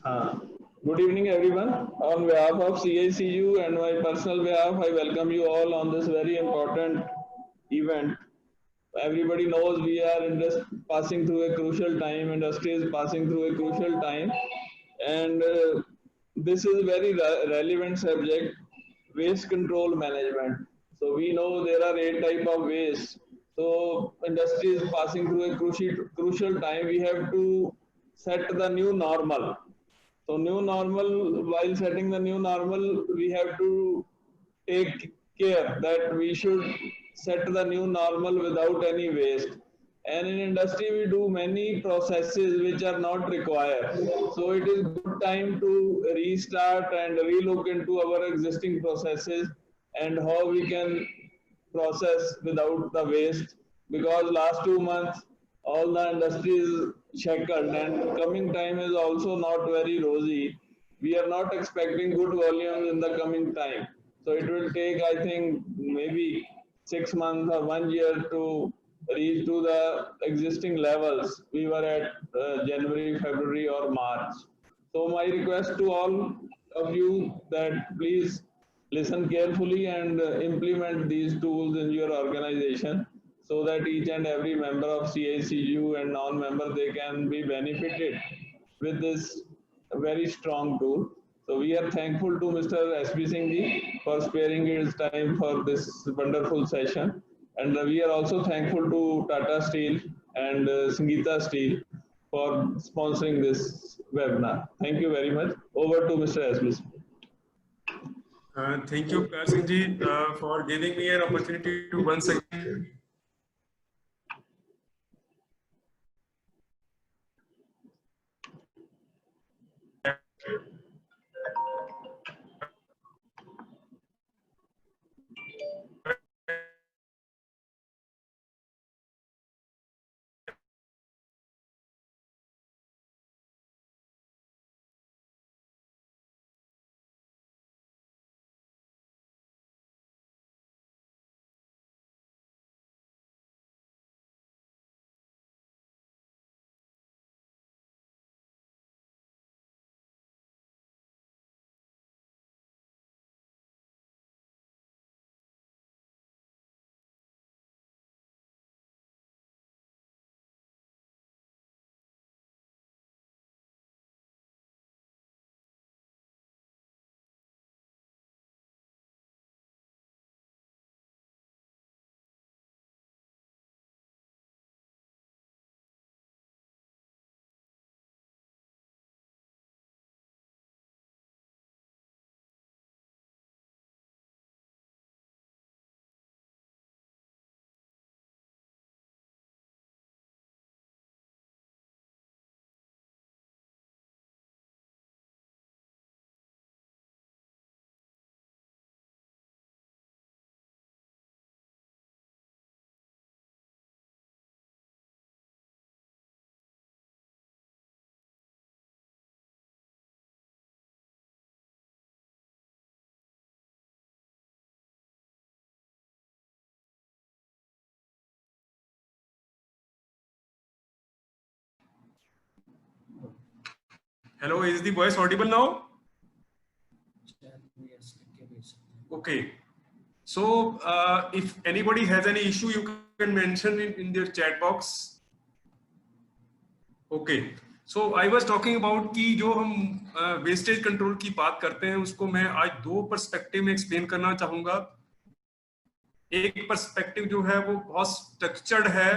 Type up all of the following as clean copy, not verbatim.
Good evening, everyone. On behalf of CICU and my personal behalf, I welcome you all on this very important event. Everybody knows we are passing through a crucial time. Industry is passing through a crucial time, and this is a very relevant subject: waste control management. So we know there are 8 type of waste. So industry is passing through a crucial time. We have to set the new normal. So new normal, while setting the new normal, we have to take care that we should set the new normal without any waste. And in industry, we do many processes which are not required. So it is good time to restart and relook into our existing processes and how we can process without the waste, because last 2 months all the industry is shackled and coming time is also not very rosy. We are not expecting good volumes in the coming time. So it will take, I think, maybe 6 months or 1 year to reach to the existing levels we were at January, February, or March. So my request to all of you that please listen carefully and implement these tools in your organization so that each and every member of CICU and non-member they can be benefited with this very strong tool. So we are thankful to Mr. S.B. Singh ji for sparing his time for this wonderful session, and we are also thankful to Tata Steel and Sangeeta Steel for sponsoring this webinar. Thank you very much. Over to Mr. S.B. Singh. Thank you, Kar Singh ji, for giving me an opportunity to once again. Hello, is the voice audible now? Okay. So if anybody has any issue, you can mention it in their chat box. Okay. So I was talking about कि जो हम wastage control की बात करते हैं उसको मैं आज 2 पर्सपेक्टिव में एक्सप्लेन करना चाहूंगा। एक पर्सपेक्टिव जो है वो बहुत स्ट्रक्चर्ड है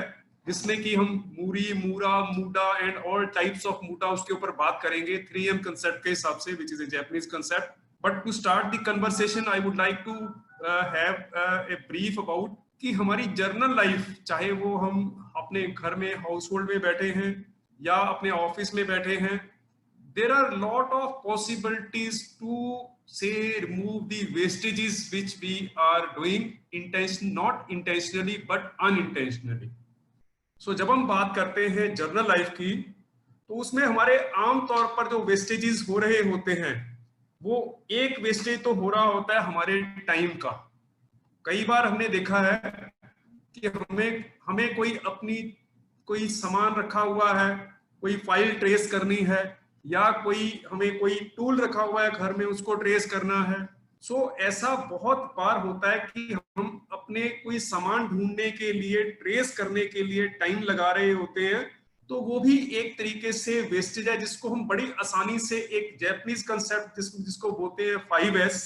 जिसमें कि हम muri, mura, muda and all types of muda उसके ऊपर बात करेंगे 3M कंसेप्ट के हिसाब से, which is a Japanese concept. But to start the conversation I would like to have a brief about कि हमारी जर्नल लाइफ, चाहे वो हम अपने घर में हाउस होल्ड में बैठे हैं या अपने ऑफिस में बैठे हैं, there are lot of possibilities to say remove the wastages which we are doing not intentionally but unintentionally. So जब हम बात करते हैं जर्नल लाइफ की तो उसमें हमारे आम तौर पर जो वेस्टेजेस हो रहे होते हैं वो एक वेस्टेज तो हो रहा होता है हमारे टाइम का। कई बार हमने देखा है कि हमें कोई अपनी कोई सामान रखा हुआ है, कोई फाइल ट्रेस करनी है या हमें कोई टूल रखा हुआ है घर में उसको ट्रेस करना है। ऐसा बहुत बार होता है कि हम अपने कोई सामान ढूंढने के लिए, ट्रेस करने के लिए टाइम लगा रहे होते हैं, तो वो भी एक तरीके से वेस्टेज है, जिसको हम बड़ी आसानी से एक जैपनीज कंसेप्ट जिसको बोलते हैं 5S,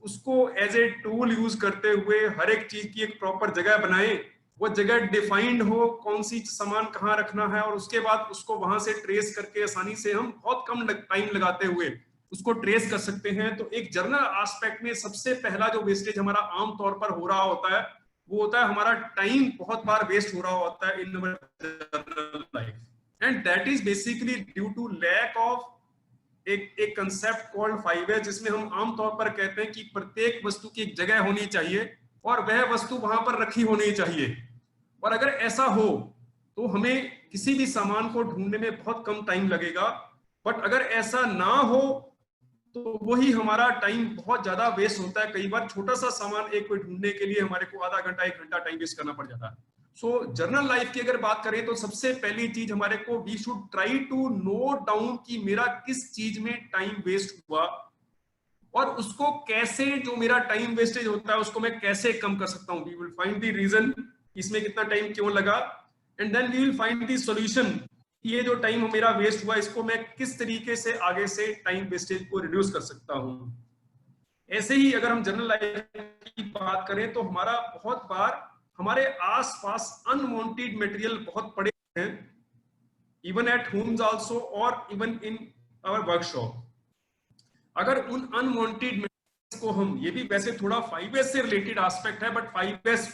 उसको एज ए टूल यूज करते हुए हर एक चीज की एक प्रॉपर जगह बनाए, वो जगह डिफाइंड हो, कौन सी सामान कहाँ रखना है, और उसके बाद उसको वहां से ट्रेस करके आसानी से हम बहुत कम टाइम लगाते हुए उसको ट्रेस कर सकते हैं। तो एक जर्नल एस्पेक्ट में सबसे पहला जो वेस्टेज हमारा आम तौर पर हो रहा होता है वो होता है हमारा टाइम बहुत बार वेस्ट हो रहा होता है in general life, and that is basically due to lack of एक कंसेप्ट कॉल्ड 5S, जिसमें हम आमतौर पर कहते हैं कि प्रत्येक वस्तु की एक जगह होनी चाहिए और वह वस्तु वहां पर रखी होनी चाहिए। और अगर ऐसा हो तो हमें किसी भी सामान को ढूंढने में बहुत कम टाइम लगेगा, बट अगर ऐसा ना हो तो वही हमारा टाइम बहुत ज्यादा वेस्ट होता है। कई बार छोटा सा सामान एक कोई ढूंढने के लिए हमारे को आधा घंटा 1 घंटा टाइम वेस्ट करना पड़ जाता है। जर्नल लाइफ की अगर बात करें तो सबसे पहली चीज हमारे को we should try to note down कि मेरा किस चीज में टाइम वेस्ट हुआ और उसको कैसे, जो मेरा टाइम वेस्टेज होता है उसको मैं कैसे कम कर सकता हूं। We will find the reason, इसमें कितना टाइम क्यों लगा, and then we will find the solution, ये जो टाइम मेरा वेस्ट हुआ इसको मैं किस तरीके से आगे से टाइम वेस्टेज को रिड्यूस कर सकता हूं। ऐसे ही अगर हम जनरल लाइफ की बात करें तो हमारा बहुत बार हमारे आसपास अनवांटेड मटेरियल बहुत पड़े हैं, इवन एट होम्स आल्सो और इवन इन आवर वर्कशॉप। अगर उन अनवांटेड मटेरियल्स को हम, ये भी वैसे थोड़ा 5S से रिलेटेड एस्पेक्ट है, बट 5S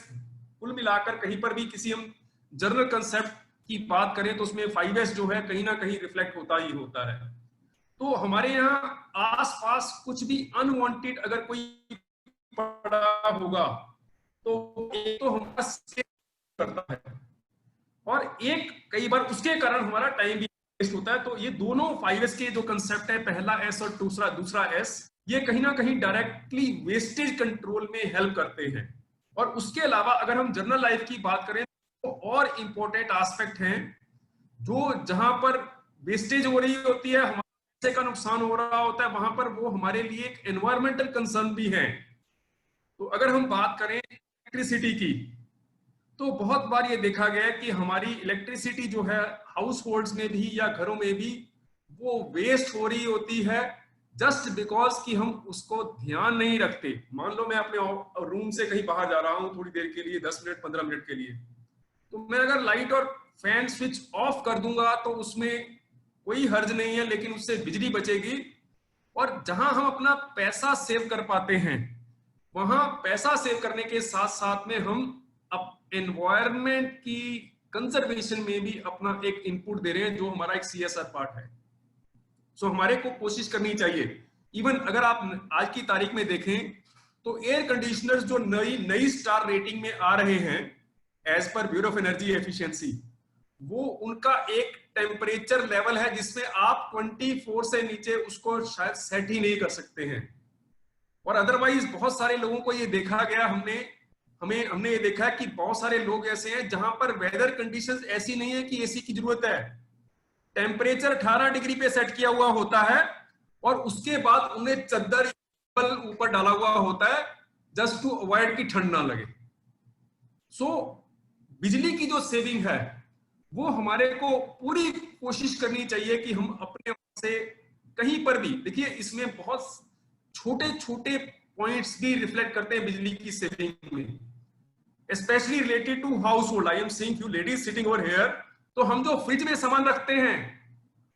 कुल मिलाकर कहीं पर भी किसी हम जनरल कंसेप्ट की बात करें तो उसमें 5S जो है कहीं ना कहीं रिफ्लेक्ट होता ही होता है। तो हमारे यहाँ आसपास कुछ भी अनवांटेड अगर कोई पड़ा होगा तो एक तो हमारा करता है और एक कई बार उसके कारण हमारा टाइम भी वेस्ट होता है। तो ये दोनों 5S के जो कंसेप्ट है, पहला S और दूसरा S, ये कहीं ना कहीं डायरेक्टली वेस्टेज कंट्रोल में हेल्प करते हैं। और उसके अलावा अगर हम जनरल लाइफ की बात करें तो और इंपॉर्टेंट एस्पेक्ट हैं जो जहां पर वेस्टेज हो रही होती है, हमारे पैसे का नुकसान हो रहा होता है, वहां पर वो हमारे लिए एक एनवायरमेंटल कंसर्न भी है। तो अगर हम बात करें इलेक्ट्रिसिटी की तो बहुत बार ये देखा गया है कि हमारी इलेक्ट्रिसिटी जो है हाउस होल्ड्स में भी या घरों में भी वो वेस्ट हो रही होती है जस्ट बिकॉज कि हम उसको ध्यान नहीं रखते। मान लो मैं अपने रूम से कहीं बाहर जा रहा हूं थोड़ी देर के लिए, 10 मिनट 15 मिनट के लिए, तो मैं अगर लाइट और फैन स्विच ऑफ कर दूंगा तो उसमें कोई हर्ज नहीं है, लेकिन उससे बिजली बचेगी। और जहां हम अपना पैसा सेव कर पाते हैं वहां पैसा सेव करने के साथ साथ में हम एनवायरनमेंट की कंजर्वेशन में भी अपना एक इनपुट दे रहे हैं, जो हमारा एक CSR पार्ट है। हमारे को कोशिश करनी चाहिए। इवन अगर आप आज की तारीख में देखें तो एयर कंडीशनर्स जो नई स्टार रेटिंग में आ रहे हैं as per bureau of energy efficiency, वो उनका एक टेम्परेचर लेवल है जिसमें आप 24 से नीचे उसको शायद सेट ही नहीं कर सकते हैं। और अदरवाइज बहुत सारे लोगों को ये देखा गया, हमने ये देखा है कि बहुत सारे लोग ऐसे हैं जहां पर वेदर कंडीशंस ऐसी नहीं है कि एसी की जरूरत है, टेम्परेचर 18 डिग्री पे सेट किया हुआ होता है और उसके बाद उन्हें चद्दर ऊपर डाला हुआ होता है जस्ट टू अवॉइड कि ठंड ना लगे। बिजली की जो सेविंग है वो हमारे को पूरी कोशिश करनी चाहिए कि हम अपने से कहीं पर भी, देखिए इसमें बहुत छोटे छोटे पॉइंट्स भी रिफ्लेक्ट करते हैं बिजली की सेविंग में, specially related to household. I am seeing you ladies sitting over here. तो हम जो फ्रिज में सामान रखते हैं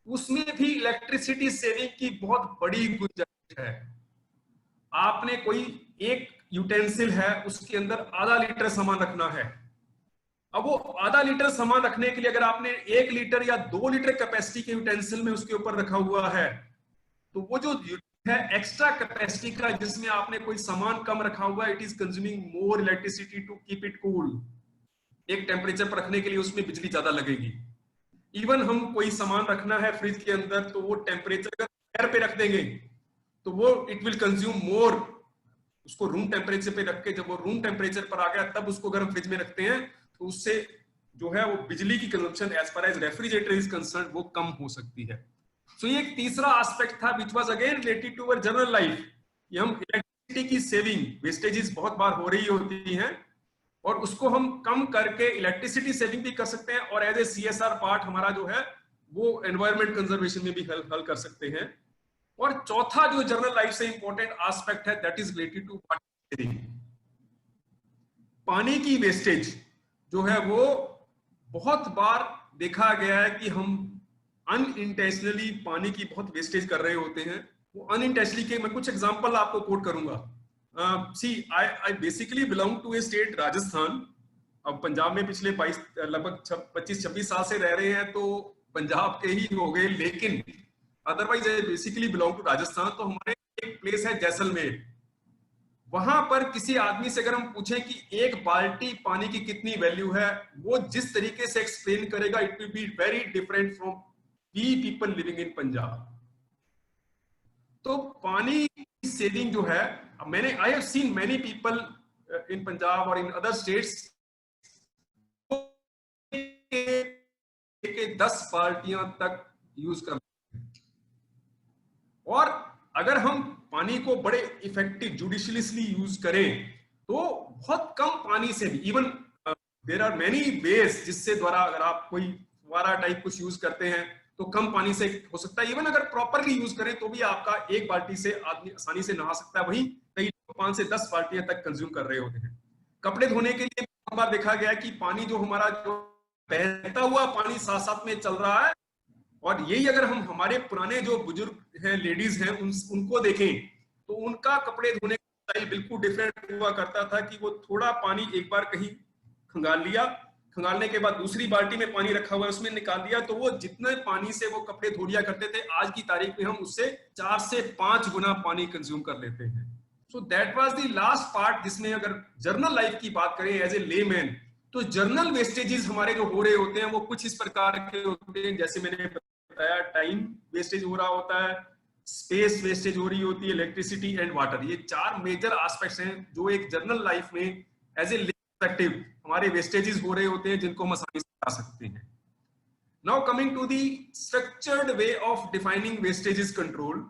उसमें भी इलेक्ट्रिसिटी सेविंग की बहुत बड़ी गुंजाइश है। आपने कोई एक यूटेंसिल है उसके अंदर आधा लीटर सामान रखना है, अब वो आधा लीटर सामान रखने के लिए अगर आपने 1 लीटर या 2 लीटर कैपेसिटी के यूटेंसिल में उसके ऊपर रखा हुआ है तो वो जो है एक्स्ट्रा कैपेसिटी का जिसमें आपने कोई सामान कम रखा हुआ है, it is consuming more electricity to keep it cool. एक टेम्परेचर पर रखने के लिए उसमें बिजली ज्यादा लगेगी। इवन हम कोई सामान रखना है फ्रिज के अंदर तो वो टेम्परेचर अगर पे रख देंगे तो वो इट विल कंज्यूम मोर। उसको रूम टेम्परेचर पे रख के जब वो रूम टेम्परेचर पर आ गया तब उसको अगर हम फ्रिज में रखते हैं तो उससे जो है वो बिजली की consumption as far as refrigerator is concern वो कम हो सकती है। सो ये एक तीसरा एस्पेक्ट था which was again related to our general life. ये हम इलेक्ट्रिसिटी की सेविंग, वेस्टेजेस बहुत बार हो रही होती हैं और उसको हम कम करके इलेक्ट्रिसिटी सेविंग भी कर सकते हैं और एज ए CSR पार्ट हमारा जो है वो एनवायरमेंट कंजर्वेशन में भी हल कर सकते हैं। और चौथा जो जनरल लाइफ से इंपॉर्टेंट एस्पेक्ट है that is related to water saving. पानी की वेस्टेज जो है वो बहुत बार देखा गया है कि हम अनइंटेंशनली पानी की बहुत वेस्टेज कर रहे होते हैं। वो अनइंटेंशनली के मैं कुछ एग्जांपल आपको कोट करूंगा। See I basically belong to a state Rajasthan. अब पंजाब में पिछले 22 लगभग 25-26 साल से रह रहे हैं तो पंजाब के ही हो गए, लेकिन otherwise I basically belong to Rajasthan. तो हमारे एक प्लेस है जैसलमेर। वहां पर किसी आदमी से अगर हम पूछें कि एक बाल्टी पानी की कितनी वैल्यू है, वो जिस तरीके से एक्सप्लेन करेगा it will be very different from we people living in Punjab. तो पानी की सेविंग जो है, मैंने I have seen many people in Punjab और इन अदर स्टेट्स 10 बाल्टियां तक यूज कर। और अगर हम पानी को बड़े इफेक्टिव जुडिशियसली यूज करें तो बहुत कम पानी से भी, even there are many ways जिससे द्वारा अगर आप कोई फुवारा टाइप कुछ यूज करते हैं तो कम पानी से हो सकता है। इवन अगर प्रॉपरली यूज करें तो भी आपका एक बाल्टी से आदमी आसानी से नहा सकता है, वहीं कई 5 से 10 बाल्टियां तक कंज्यूम कर रहे होते हैं। कपड़े धोने के लिए बहुत बार देखा गया कि पानी जो हमारा जो बहता हुआ पानी साथ साथ में चल रहा है, और यही अगर हम हमारे पुराने जो बुजुर्ग हैं, लेडीज हैं, उनको देखें तो उनका कपड़े धोने का स्टाइल बिल्कुल डिफरेंट हुआ करता था कि वो थोड़ा पानी एक बार कहीं खंगाल लिया, खंगालने के बाद दूसरी बाल्टी में पानी रखा हुआ है उसमें निकाल दिया, तो वो जितने पानी से वो कपड़े धो लिया करते थे आज की तारीख में हम उससे 4 से 5 गुना पानी कंज्यूम कर लेते हैं। So that was the last part जिसमें अगर जर्नल लाइफ की बात करें एज ए लेमैन तो जर्नल वेस्टेजेस हमारे जो हो रहे होते हैं वो कुछ इस प्रकार के होते हैं, जैसे मैंने बताया टाइम वेस्टेज हो रहा होता है, स्पेस वेस्टेज हो रही होती है, इलेक्ट्रिसिटी एंड वाटर। ये 4 मेजर एस्पेक्ट्स हैं जो एक जर्नल लाइफ में एज ए परस्पेक्टिव हमारे वेस्टेजेस हो रहे होते हैं जिनको हम आसानी से बता सकते हैं। Now coming to the structured way of defining wastages control.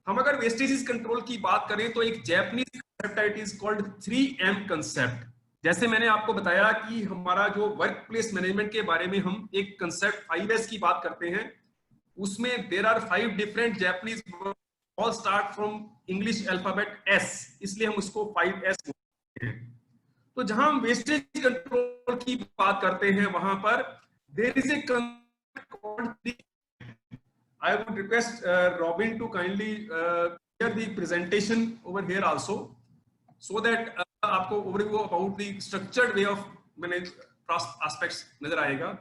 हम अगर वेस्टेजेस कंट्रोल की बात करें तो एक जैपनीज कंसेप्ट है, it is called 3M concept. जैसे मैंने आपको बताया कि हमारा जो वर्क प्लेस मैनेजमेंट के बारे में हम एक कंसेप्ट 5S की बात करते हैं, उसमें there are 5 different Japanese all start from English alphabet S, इसलिए हम उसको 5S बोलते हैं। तो जहां हम वेस्टेज कंट्रोल की बात करते हैं वहां पर there is a concept called, I would request Robin to kindly share the presentation over here also so that आपको overview about the structured way of manage aspects नजर आएगा।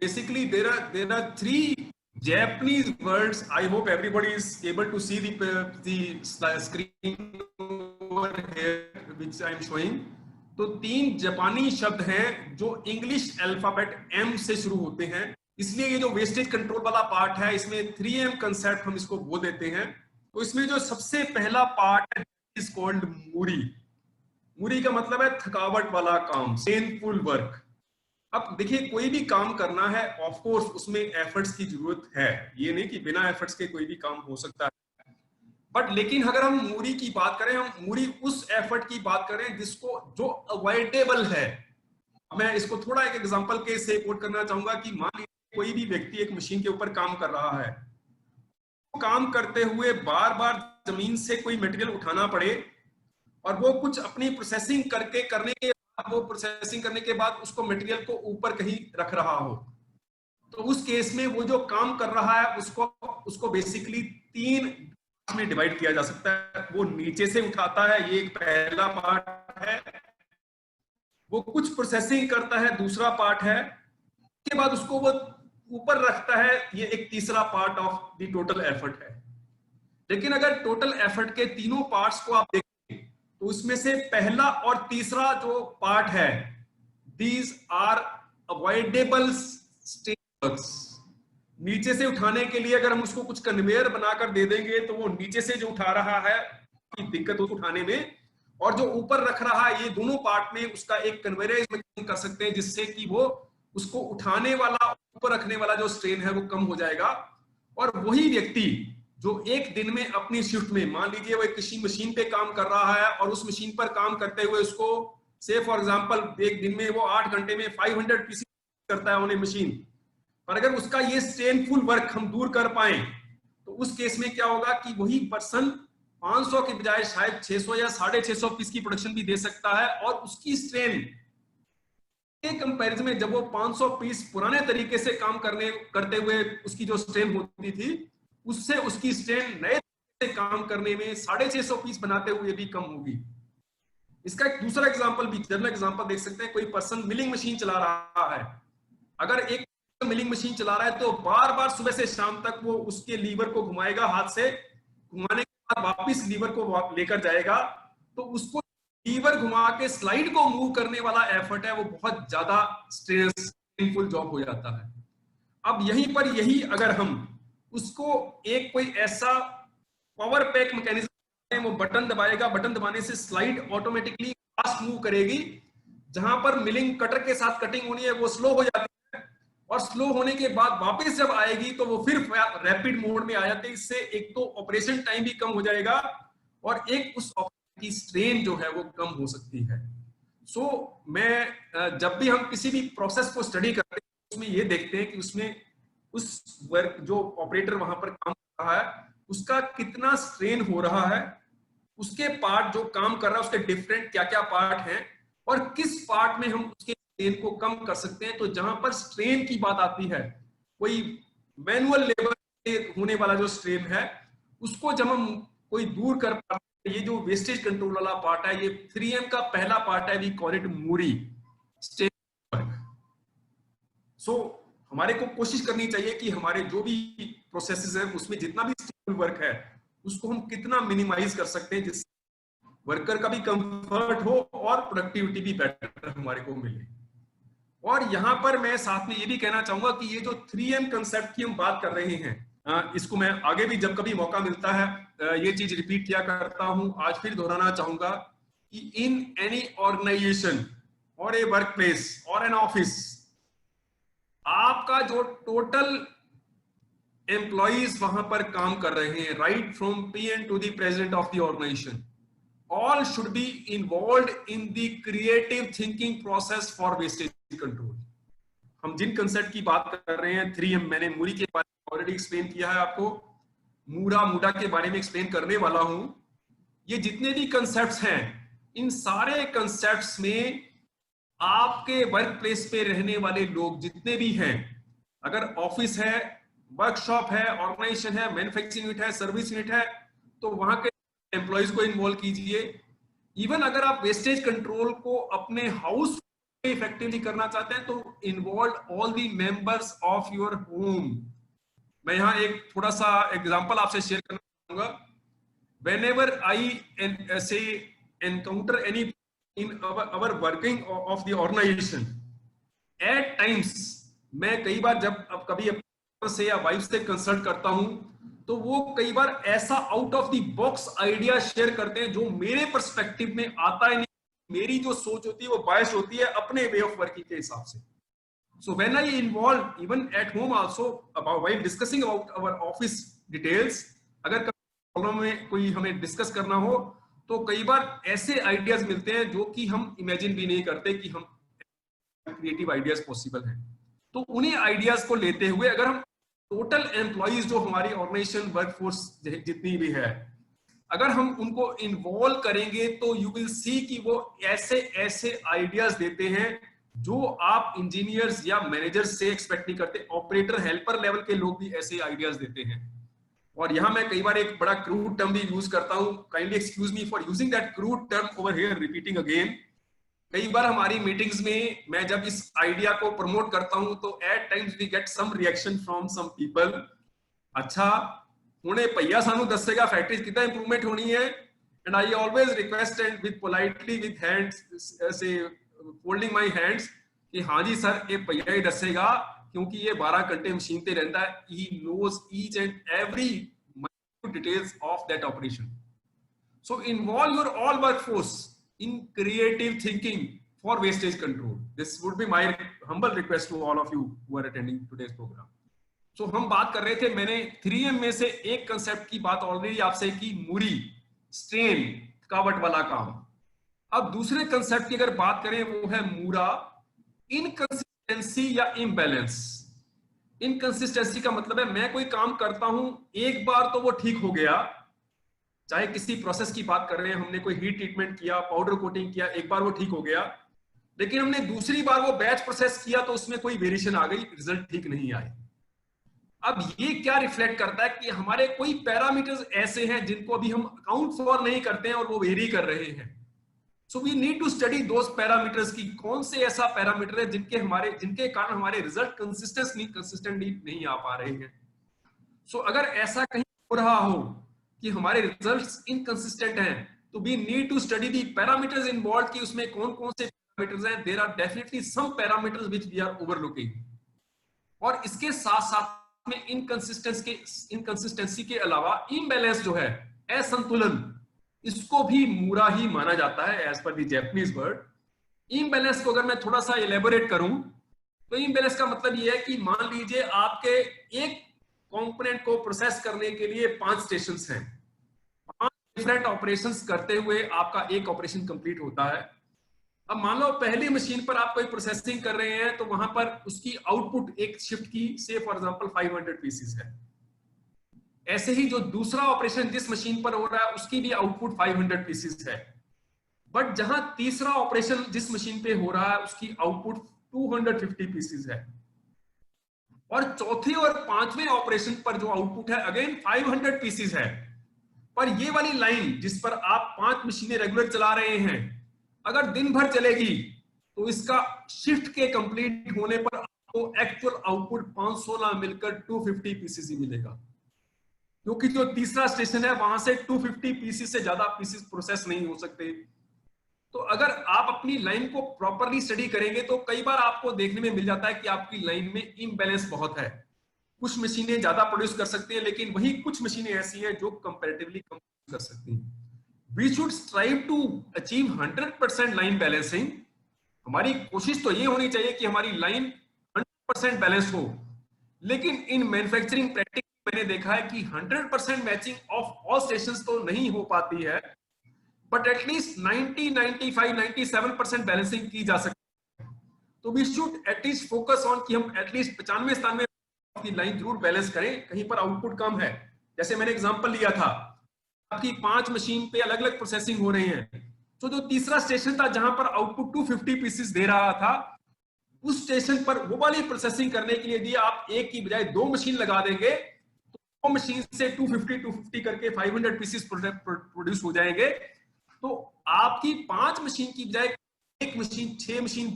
Basically there are 3 Japanese words. I hope everybody is able to see the screen over here which I am showing. तो 3 जापानी शब्द हैं जो English alphabet M से शुरू होते हैं, इसलिए ये जो वेस्टेज कंट्रोल वाला पार्ट है इसमें 3M कंसेप्ट हम इसको बोल देते हैं। तो इसमें जो सबसे पहला पार्ट है इज कॉल्ड मूरी। मूरी का मतलब है थकावट वाला काम, पेनफुल वर्क। अब देखिए कोई भी काम करना है ऑफ कोर्स उसमें एफर्ट्स की जरूरत है, ये नहीं कि बिना एफर्ट्स के कोई भी काम हो सकता है, बट लेकिन अगर हम मूरी की बात करें, हम मूरी उस एफर्ट की बात करें जिसको जो अवॉइडेबल है। मैं इसको थोड़ा एक एग्जांपल के से कोट करना चाहूंगा कि मान लीजिए कोई भी व्यक्ति एक मशीन के ऊपर काम कर रहा है, काम करते हुए बार बार जमीन से कोई मटेरियल उठाना पड़े और वो कुछ अपनी प्रोसेसिंग करने के बाद उसको मटेरियल को ऊपर कहीं रख रहा हो, तो उस केस में वो जो काम कर रहा है उसको बेसिकली 3 में डिवाइड किया जा सकता है। वो नीचे से उठाता है, ये एक पहला पार्ट है, वो कुछ प्रोसेसिंग करता है, दूसरा पार्ट है, उसके बाद उसको वो ऊपर रखता है, ये एक तीसरा part of the total effort है। लेकिन अगर टोटल एफर्ट के तीनों पार्ट्स को आप देखें तो उसमें से पहला और तीसरा जो पार्ट है, these are avoidable state works, नीचे से उठाने के लिए अगर हम उसको कुछ कन्वेयर बनाकर दे देंगे तो वो नीचे से जो उठा रहा है की दिक्कत हो उठाने में, और जो ऊपर रख रहा है, ये दोनों पार्ट में उसका एक कन्वेयर कर सकते हैं जिससे कि वो उसको उठाने वाला, ऊपर रखने वाला जो स्ट्रेन है वो कम हो जाएगा। और वही व्यक्ति जो एक दिन में अपनी शिफ्ट में, मान लीजिए वो किसी मशीन पे काम कर रहा है और उस मशीन पर काम करते हुए उसको से फॉर एग्जांपल एक दिन में वो 8 घंटे में 500 पीसी करता है ऑन ए मशीन, और अगर उसका ये स्ट्रेनफुल वर्क हम दूर कर पाए तो उस केस में क्या होगा कि वही पर्सन 500 के बजाय शायद 600 या 650 पीस की प्रोडक्शन भी दे सकता है, और उसकी स्ट्रेन के कंपैरिजन में जब वो 500 पीस पुराने तरीके से काम करते हुए उसकी जो स्ट्रेन होती थी, उससे उसकी स्ट्रेन नए से काम करने में 650 पीस बनाते हुए भी कम होगी। इसका एक दूसरा एग्जांपल भी, जनरल एग्जांपल देख सकते हैं। कोई पर्सन मिलिंग मशीन चला रहा है, अगर एक मिलिंग मशीन चला रहा है तो बार बार सुबह से शाम तक वो उसके लीवर को घुमाएगा, हाथ से घुमाने के बाद वापस लीवर को लेकर जाएगा, तो उसको लीवर घुमा के स्लाइड को मूव करने वाला एफर्ट है वो बहुत ज्यादा स्ट्रेसफुल जॉब हो जाता है। अब यहीं पर यही अगर हम उसको एक कोई ऐसा पावर पैक मैकेनिज्म, वो बटन दबाएगा, बटन दबाने से स्लाइड ऑटोमेटिकली फास्ट मूव करेगी, जहां पर मिलिंग कटर के साथ कटिंग होनी है वो स्लो हो जाती है, और स्लो होने के बाद वापस जब आएगी तो वो फिर रैपिड मोड में आ जाती है। इससे एक तो ऑपरेशन टाइम भी कम हो जाएगा और एक उस की स्ट्रेन जो है वो कम हो सकती है। सो मैं जब भी हम किसी भी प्रोसेस को स्टडी करते हैं उसमें ये देखते हैं कि उसमें उस वर्क जो ऑपरेटर वहां पर काम कर रहा है उसका कितना स्ट्रेन हो रहा है, उसके पार्ट जो काम कर रहा है उसके डिफरेंट क्या क्या पार्ट हैं, और किस पार्ट में हम उसके स्ट्रेन को कम कर सकते हैं। तो जहां पर स्ट्रेन की बात आती है, कोई मैनुअल लेबर से होने वाला जो स्ट्रेन है उसको जब हम कोई दूर कर पाते हैं, ये जो वेस्टेज कंट्रोल वाला पार्ट है, ये 3M का पहला पार्ट है, वी कॉल इट मूरी स्ट्रेन वर्क। सो हमारे को कोशिश करनी चाहिए कि हमारे जो भी प्रोसेसेस हैं उसमें जितना भी स्ट्रेन वर्क है उसको हम कितना मिनिमाइज कर सकते हैं जिससे वर्कर का भी कंफर्ट हो और प्रोडक्टिविटी भी बेटर हमारे को मिले। और यहां पर मैं साथ में ये भी कहना चाहूंगा कि ये जो 3M कंसेप्ट की हम बात कर रहे हैं, इसको मैं आगे भी जब कभी मौका मिलता है ये चीज रिपीट किया करता हूं, आज फिर दोहराना चाहूंगा कि इन एनी ऑर्गेनाइजेशन और ए वर्क प्लेस और एन ऑफिस, आपका जो टोटल एम्प्लॉइज वहां पर काम कर रहे हैं, right from peon to the president of the organisation, all should be involved in the creative thinking process for wastage control। हम जिन कंसेप्ट की बात कर रहे हैं 3M, मैंने मूरी के बारे में ऑलरेडी एक्सप्लेन किया है, आपको मूडा के बारे में एक्सप्लेन करने वाला हूं। ये जितने भी कंसेप्ट्स हैं, इन सारे कंसेप्ट्स में आपके वर्क प्लेस पे रहने वाले लोग जितने भी हैं, अगर ऑफिस है, वर्कशॉप है, ऑर्गेनाइजेशन है, मैन्युफैक्चरिंग यूनिट है, सर्विस यूनिट है, तो वहां के एम्प्लॉइज को इन्वॉल्व कीजिए। इवन अगर आप वेस्टेज कंट्रोल को अपने हाउस में इफेक्टिवली करना चाहते हैं तो involve all the members of your home. मैं यहाँ एक थोड़ा सा एग्जांपल आपसे शेयर करना चाहूंगा। Whenever I say encounter any in our working of the organisation, at times मैं कई बार जब अब कभी से या वाइफ से कंसल्ट करता हूं तो वो कई बार ऐसा out of the box idea share करते हैं जो मेरे पर्सपेक्टिव में आता ही नहीं। मेरी जो सोच होती है वो बायस होती है अपने वे ऑफ वर्किंग के हिसाब से। So when I involve even at home also about while discussing about our office details, अगर प्रॉब्लम में कोई हमें डिस्कस करना हो तो कई बार ऐसे आइडियाज मिलते हैं जो कि हम इमेजिन भी नहीं करते कि हम क्रिएटिव आइडियाज पॉसिबल हैं। तो उन्हीं आइडियाज को लेते हुए अगर हम टोटल एम्प्लॉइज जो हमारी ऑर्गेनाइजेशन वर्कफोर्स जितनी भी है, अगर हम उनको इन्वॉल्व करेंगे तो यू विल सी कि वो ऐसे ऐसे आइडियाज देते हैं जो आप इंजीनियर्स या मैनेजर्स से एक्सपेक्ट नहीं करते। ऑपरेटर हेल्पर लेवल के लोग भी ऐसे आइडियाज देते हैं। और यहां मैं कई बार एक बड़ा क्रूड टर्म भी यूज करता हूं, kindly excuse me for using that crude term over here, repeating again. कई बार हमारी मीटिंग्स में मैं जब इस आइडिया को प्रमोट करता हूं तो at times we get some reaction from some people, अच्छा हुणे भैया सानू दसेगा फैक्ट्री कितना इंप्रूवमेंट होनी है। And I always request and with politely with hands से फोल्डिंग माय हैंड्स कि हाँ जी सर, ये भैया ही दसेगा क्योंकि ये 12 घंटे मशीन पे रहता है, he knows each and every details of that operation. So involve your all workforce in creative thinking for wastage control. This would be my humble request to all of you who are attending today's program. So हम बात कर रहे थे, मैंने 3M में से एक concept की बात ऑलरेडी आपसे की, मूरी, स्ट्रेन, थकावट वाला काम। अब दूसरे कंसेप्ट की अगर बात करें वो है मूरा, इनकंसिस्टेंसी या इम्बैलेंस। इनकंसिस्टेंसी का मतलब है मैं कोई काम करता हूं, एक बार तो वो ठीक हो गया, चाहे किसी प्रोसेस की बात कर रहे हैं, हमने कोई हीट ट्रीटमेंट किया, पाउडर कोटिंग किया, एक बार वो ठीक हो गया, लेकिन हमने दूसरी बार वो बैच प्रोसेस किया तो उसमें कोई वेरिएशन आ गई, रिजल्ट ठीक नहीं आए। अब ये क्या रिफ्लेक्ट करता है कि हमारे कोई पैरामीटर्स ऐसे हैं जिनको अभी हम अकाउंट फॉर नहीं करते हैं और वो वेरी कर रहे हैं। So we need to study those parameters की कौन से ऐसा पैरामीटर है जिनके कारण हमारे रिजल्ट कंसिस्टेंटली नहीं आ पा रहे हैं। सो अगर ऐसा कहीं हो रहा हो कि हमारे रिजल्ट्स इनकंसिस्टेंट हैं, तो we need to study the parameters involve कि उसमें कौन कौन से पैरामीटर्स हैं। There are definitely some parameters which we are overlooking. और इसके साथ साथ में इनकंसिस्टेंसी के अलावा इम्बैलेंस जो है, असंतुलन, इसको भी मूरा ही माना जाता है as per the Japanese word. Imbalance को अगर मैं थोड़ा सा इलेबोरेट करूं तो इम्बैलेंस का मतलब यह है कि मान लीजिए आपके एक कंपोनेंट को प्रोसेस करने के लिए 5 स्टेशंस हैं, 5 डिफरेंट ऑपरेशंस करते हुए आपका एक ऑपरेशन कंप्लीट होता है। अब मान लो पहली मशीन पर आप कोई प्रोसेसिंग कर रहे हैं तो वहां पर उसकी आउटपुट एक शिफ्ट की से फॉर एग्जांपल 500 पीसेस है। ऐसे ही जो दूसरा ऑपरेशन जिस मशीन पर हो रहा है उसकी भी आउटपुट 500 पीसेस है। बट जहां तीसरा ऑपरेशन जिस मशीन पे हो रहा है उसकी आउटपुट 250 पीसेस है। और चौथे और पांचवें ऑपरेशन पर जो आउटपुट है अगेन 500 पीसेस है। पर ये वाली लाइन जिस पर आप 5 मशीनें रेगुलर चला रहे हैं, अगर दिन भर चलेगी तो इसका शिफ्ट के कंप्लीट होने पर आपको एक्चुअल आउटपुट 500 ना मिलकर 250 पीसेस ही मिलेगा, क्योंकि जो तीसरा स्टेशन है वहां से 250 पीसेस से ज्यादा पीसेस प्रोसेस नहीं हो सकते। तो अगर आप अपनी लाइन को प्रॉपरली स्टडी करेंगे तो कई बार आपको देखने में मिल जाता है कि आपकी लाइन में इम्बैलेंस बहुत है। कुछ मशीनें ज्यादा प्रोड्यूस कर सकती हैं, लेकिन वही कुछ मशीनें ऐसी हैं जो कंपैरेटिवली कम कर सकती हैं। We should strive to achieve 100% line balancing. हमारी कोशिश तो ये होनी चाहिए कि हमारी लाइन 100% बैलेंस हो, लेकिन इन मैन्युफैक्चरिंग प्रैक्टिस मैंने देखा है कि 100% मैचिंग ऑफ ऑल स्टेशंस तो नहीं हो पाती है, बट एटलीस्ट 90, 95, 97% बैलेंसिंग की जा सकती है। तो we should at least focus on कि हम एटलीस्ट 95-97 की लाइन जरूर बैलेंस करें। कहीं पर आउटपुट कम है, जैसे मैंने एग्जांपल लिया था, आपकी 5 मशीन पे अलग अलग प्रोसेसिंग हो रही है, तो जो तीसरा स्टेशन था जहां पर आउटपुट 250 पीसेस दे रहा था, उस स्टेशन पर वो वाली प्रोसेसिंग करने के लिए यदि आप एक की बजाय 2 मशीन लगा देंगे तो 2 मशीन से 250 करके 500 पीसेस प्रोड्यूस हो जाएंगे। तो आपकी 5 मशीन की बजाय एक मशीन 6 मशीन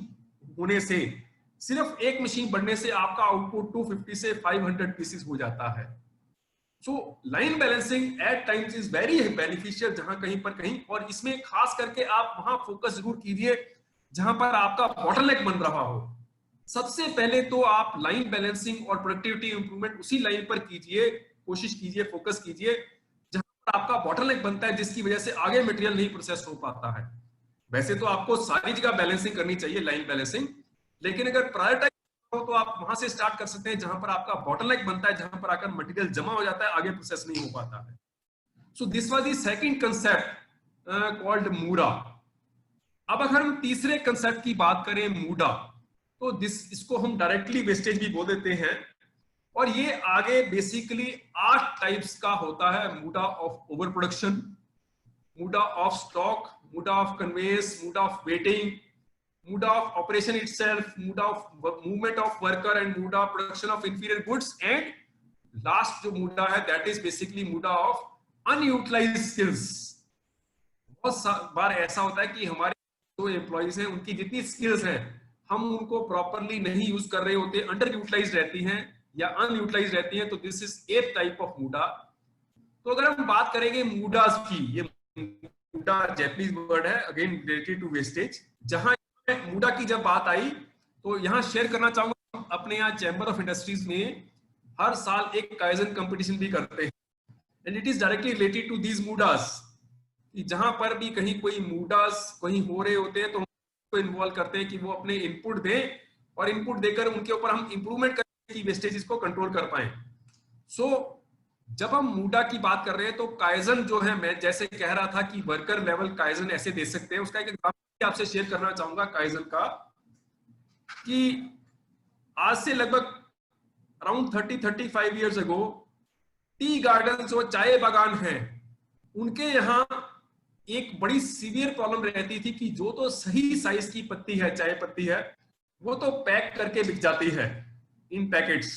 होने से, सिर्फ एक मशीन बढ़ने से आपका आउटपुट 250 से 500 पीसेस हो जाता है। So line balancing at times is very beneficial जहां कहीं पर कहीं, और इसमें खास करके आप वहां फोकस जरूर कीजिए जहां पर आपका बॉटलनेक बन रहा हो। सबसे पहले तो आप लाइन बैलेंसिंग और प्रोडक्टिविटी इंप्रूवमेंट उसी लाइन पर कीजिए, कोशिश कीजिए, फोकस कीजिए जहां पर आपका बॉटलनेक बनता है, जिसकी वजह से आगे मटेरियल नहीं प्रोसेस हो पाता है। वैसे तो आपको सारी जगह बैलेंसिंग करनी चाहिए, लाइन बैलेंसिंग, लेकिन अगर प्रायोरिटाइज हो तो आप वहां से स्टार्ट कर सकते हैं जहां पर आपका बॉटलनेक बनता है, जहां पर आकर मटेरियल जमा हो जाता है, आगे प्रोसेस नहीं हो पाता है। So this was the second concept called मूरा। अब अगर हम तीसरे कांसेप्ट की बात करें मूडा, तो इसको हम डायरेक्टली वेस्टेज भी बोल देते हैं, और ये आगे बेसिकली 8 टाइप्स का होता है। मूडा ऑफ ओवर प्रोडक्शन, मूडा ऑफ स्टॉक, मूडा ऑफ कन्वेयंस, मूडा ऑफ वेटिंग, मूडा ऑफ ऑपरेशन इटसेल्फ, मूडा of movement of worker and मूडा of production of inferior goods, and last जो मूडा है दैट इज बेसिकली मूडा ऑफ अनयूटिलाइज्ड स्किल्स। बहुत बार ऐसा होता है कि हमारे जो एम्प्लॉइज हैं उनकी जितनी स्किल्स हैं हम उनको प्रॉपरली नहीं यूज कर रहे होते, अंडर यूटिलाइज रहती हैं या अनयूटिलाइज रहती हैं, तो this is 8th type of मूडा। तो अगर हम बात करेंगे मूडास की, ये मूडा जैपनीज वर्ड है अगेन रिलेटेड टू वेस्टेज। जहां मूडा की जब बात आई तो यहां शेयर करना चाहूंगा अपने यहाँ चैम्बर ऑफ इंडस्ट्रीज में हर साल एक काइजन कंपटीशन भी करते हैं, and it is directly related to these मूडास, कि जहां पर भी कहीं कोई मूडास कहीं हो रहे होते हैं तो उनको इन्वॉल्व करते हैं कि वो अपने इनपुट दें, और इनपुट देकर उनके ऊपर हम इंप्रूवमेंट करें कि वेस्टेजेस को कंट्रोल कर पाए। सो जब हम मूडा की बात कर रहे हैं तो काइजन जो है, मैं जैसे कह रहा था कि वर्कर लेवल काइजन ऐसे दे सकते हैं, उसका एक एग्जांपल आपसे शेयर करना चाहूंगा काइजन का, कि आज से लगभग around 30-35 years ago tea garden जो चाय बागान है उनके यहाँ एक बड़ी सीवियर प्रॉब्लम रहती थी कि जो तो सही साइज की पत्ती है, चाय पत्ती है, वो तो पैक करके बिक जाती है इन पैकेट्स,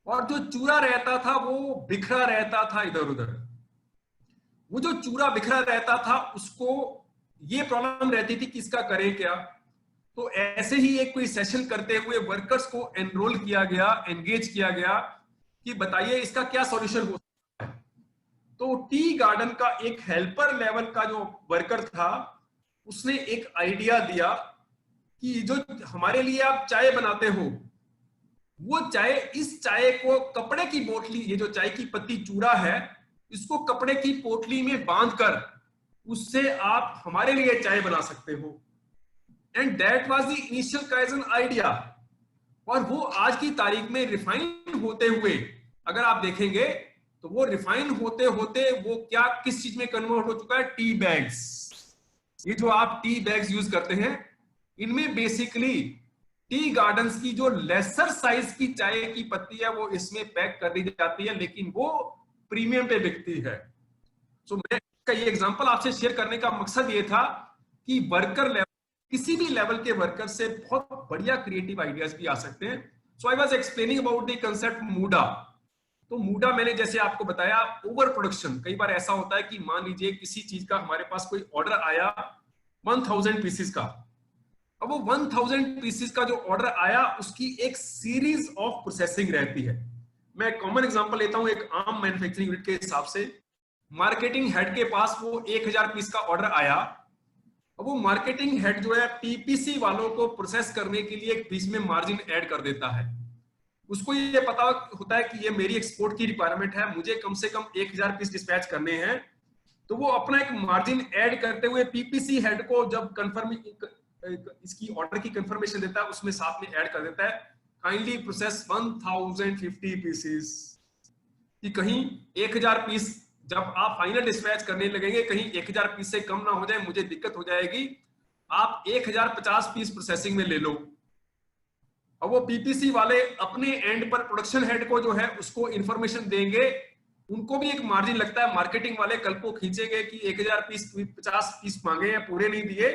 और जो चूरा रहता था वो बिखरा रहता था इधर उधर। वो जो चूरा बिखरा रहता था उसको ये प्रॉब्लम रहती थी कि इसका करें क्या। तो ऐसे ही एक कोई सेशन करते हुए वर्कर्स को एनरोल किया गया, एंगेज किया गया कि बताइए इसका क्या सॉल्यूशन हो सकता है। तो टी गार्डन का एक हेल्पर लेवल का जो वर्कर था उसने एक आइडिया दिया कि जो हमारे लिए आप चाय बनाते हो वो चाय, इस चाय को कपड़े की बोतली, ये जो चाय की पत्ती चूरा है इसको कपड़े की पोटली में बांधकर उससे आप हमारे लिए चाय बना सकते हो। And that was the initial kaizen idea. और वो आज की तारीख में रिफाइन होते हुए अगर आप देखेंगे तो वो रिफाइन होते होते वो क्या किस चीज में कन्वर्ट हो चुका है, टी बैग्स। ये जो आप टी बैग्स यूज करते हैं इनमें बेसिकली टी गार्डन्स की जो लेसर साइज की चाय की पत्ती है वो इसमें पैक कर दी जाती है, लेकिन वो प्रीमियम पे बिकती है। तो मैं का ये एग्जांपल आपसे शेयर करने का मकसद ये था कि वर्कर लेवल, किसी भी लेवल के वर्कर से बहुत बढ़िया क्रिएटिव आइडियाज भी आ सकते हैं। So I was explaining about the concept मूडा। तो मूडा मैंने जैसे आपको बताया ओवर प्रोडक्शन, कई बार ऐसा होता है कि मान लीजिए किसी चीज का हमारे पास कोई ऑर्डर आया 1000 पीसेस का, अब वो 1000 पीसेस का जो ऑर्डर आया उसकी एक सीरीज ऑफ प्रोसेसिंग रहती है। मैं कॉमन एग्जांपल लेता हूं एक आम मैन्युफैक्चरिंग यूनिट के हिसाब से। मार्केटिंग हेड के पास वो 1000 पीस का ऑर्डर आया, अब वो मार्केटिंग हेड जो है पीपीसी वालों को प्रोसेस करने के लिए एक बीच में मार्जिन ऐड कर देता है। उसको ये पता होता है कि ये मेरी एक्सपोर्ट की रिक्वायरमेंट है, मुझे कम से कम 1000 पीस डिस्पैच करने हैं, तो वो अपना एक मार्जिन ऐड करते हुए पीपीसी हेड को जब कंफर्म इसकी ऑर्डर की कंफर्मेशन देता है उसमें साथ में ऐड कर देता है काइंडली प्रोसेस 1050 पीसेस। कि कहीं 1000 पीस जब आप फाइनल डिस्पैच करने लगेंगे कहीं 1000 पीस से कम ना हो जाए, मुझे दिक्कत हो जाएगी, आप 1050 पीस प्रोसेसिंग में ले लो। अब वो पीपीसी वाले अपने एंड पर प्रोडक्शन हेड को जो है उसको इंफॉर्मेशन देंगे, उनको भी एक मार्जिन लगता है, मार्केटिंग वाले कल को खींचेंगे कि 1000 पीस 50 पीस मांगे हैं पूरे नहीं दिए,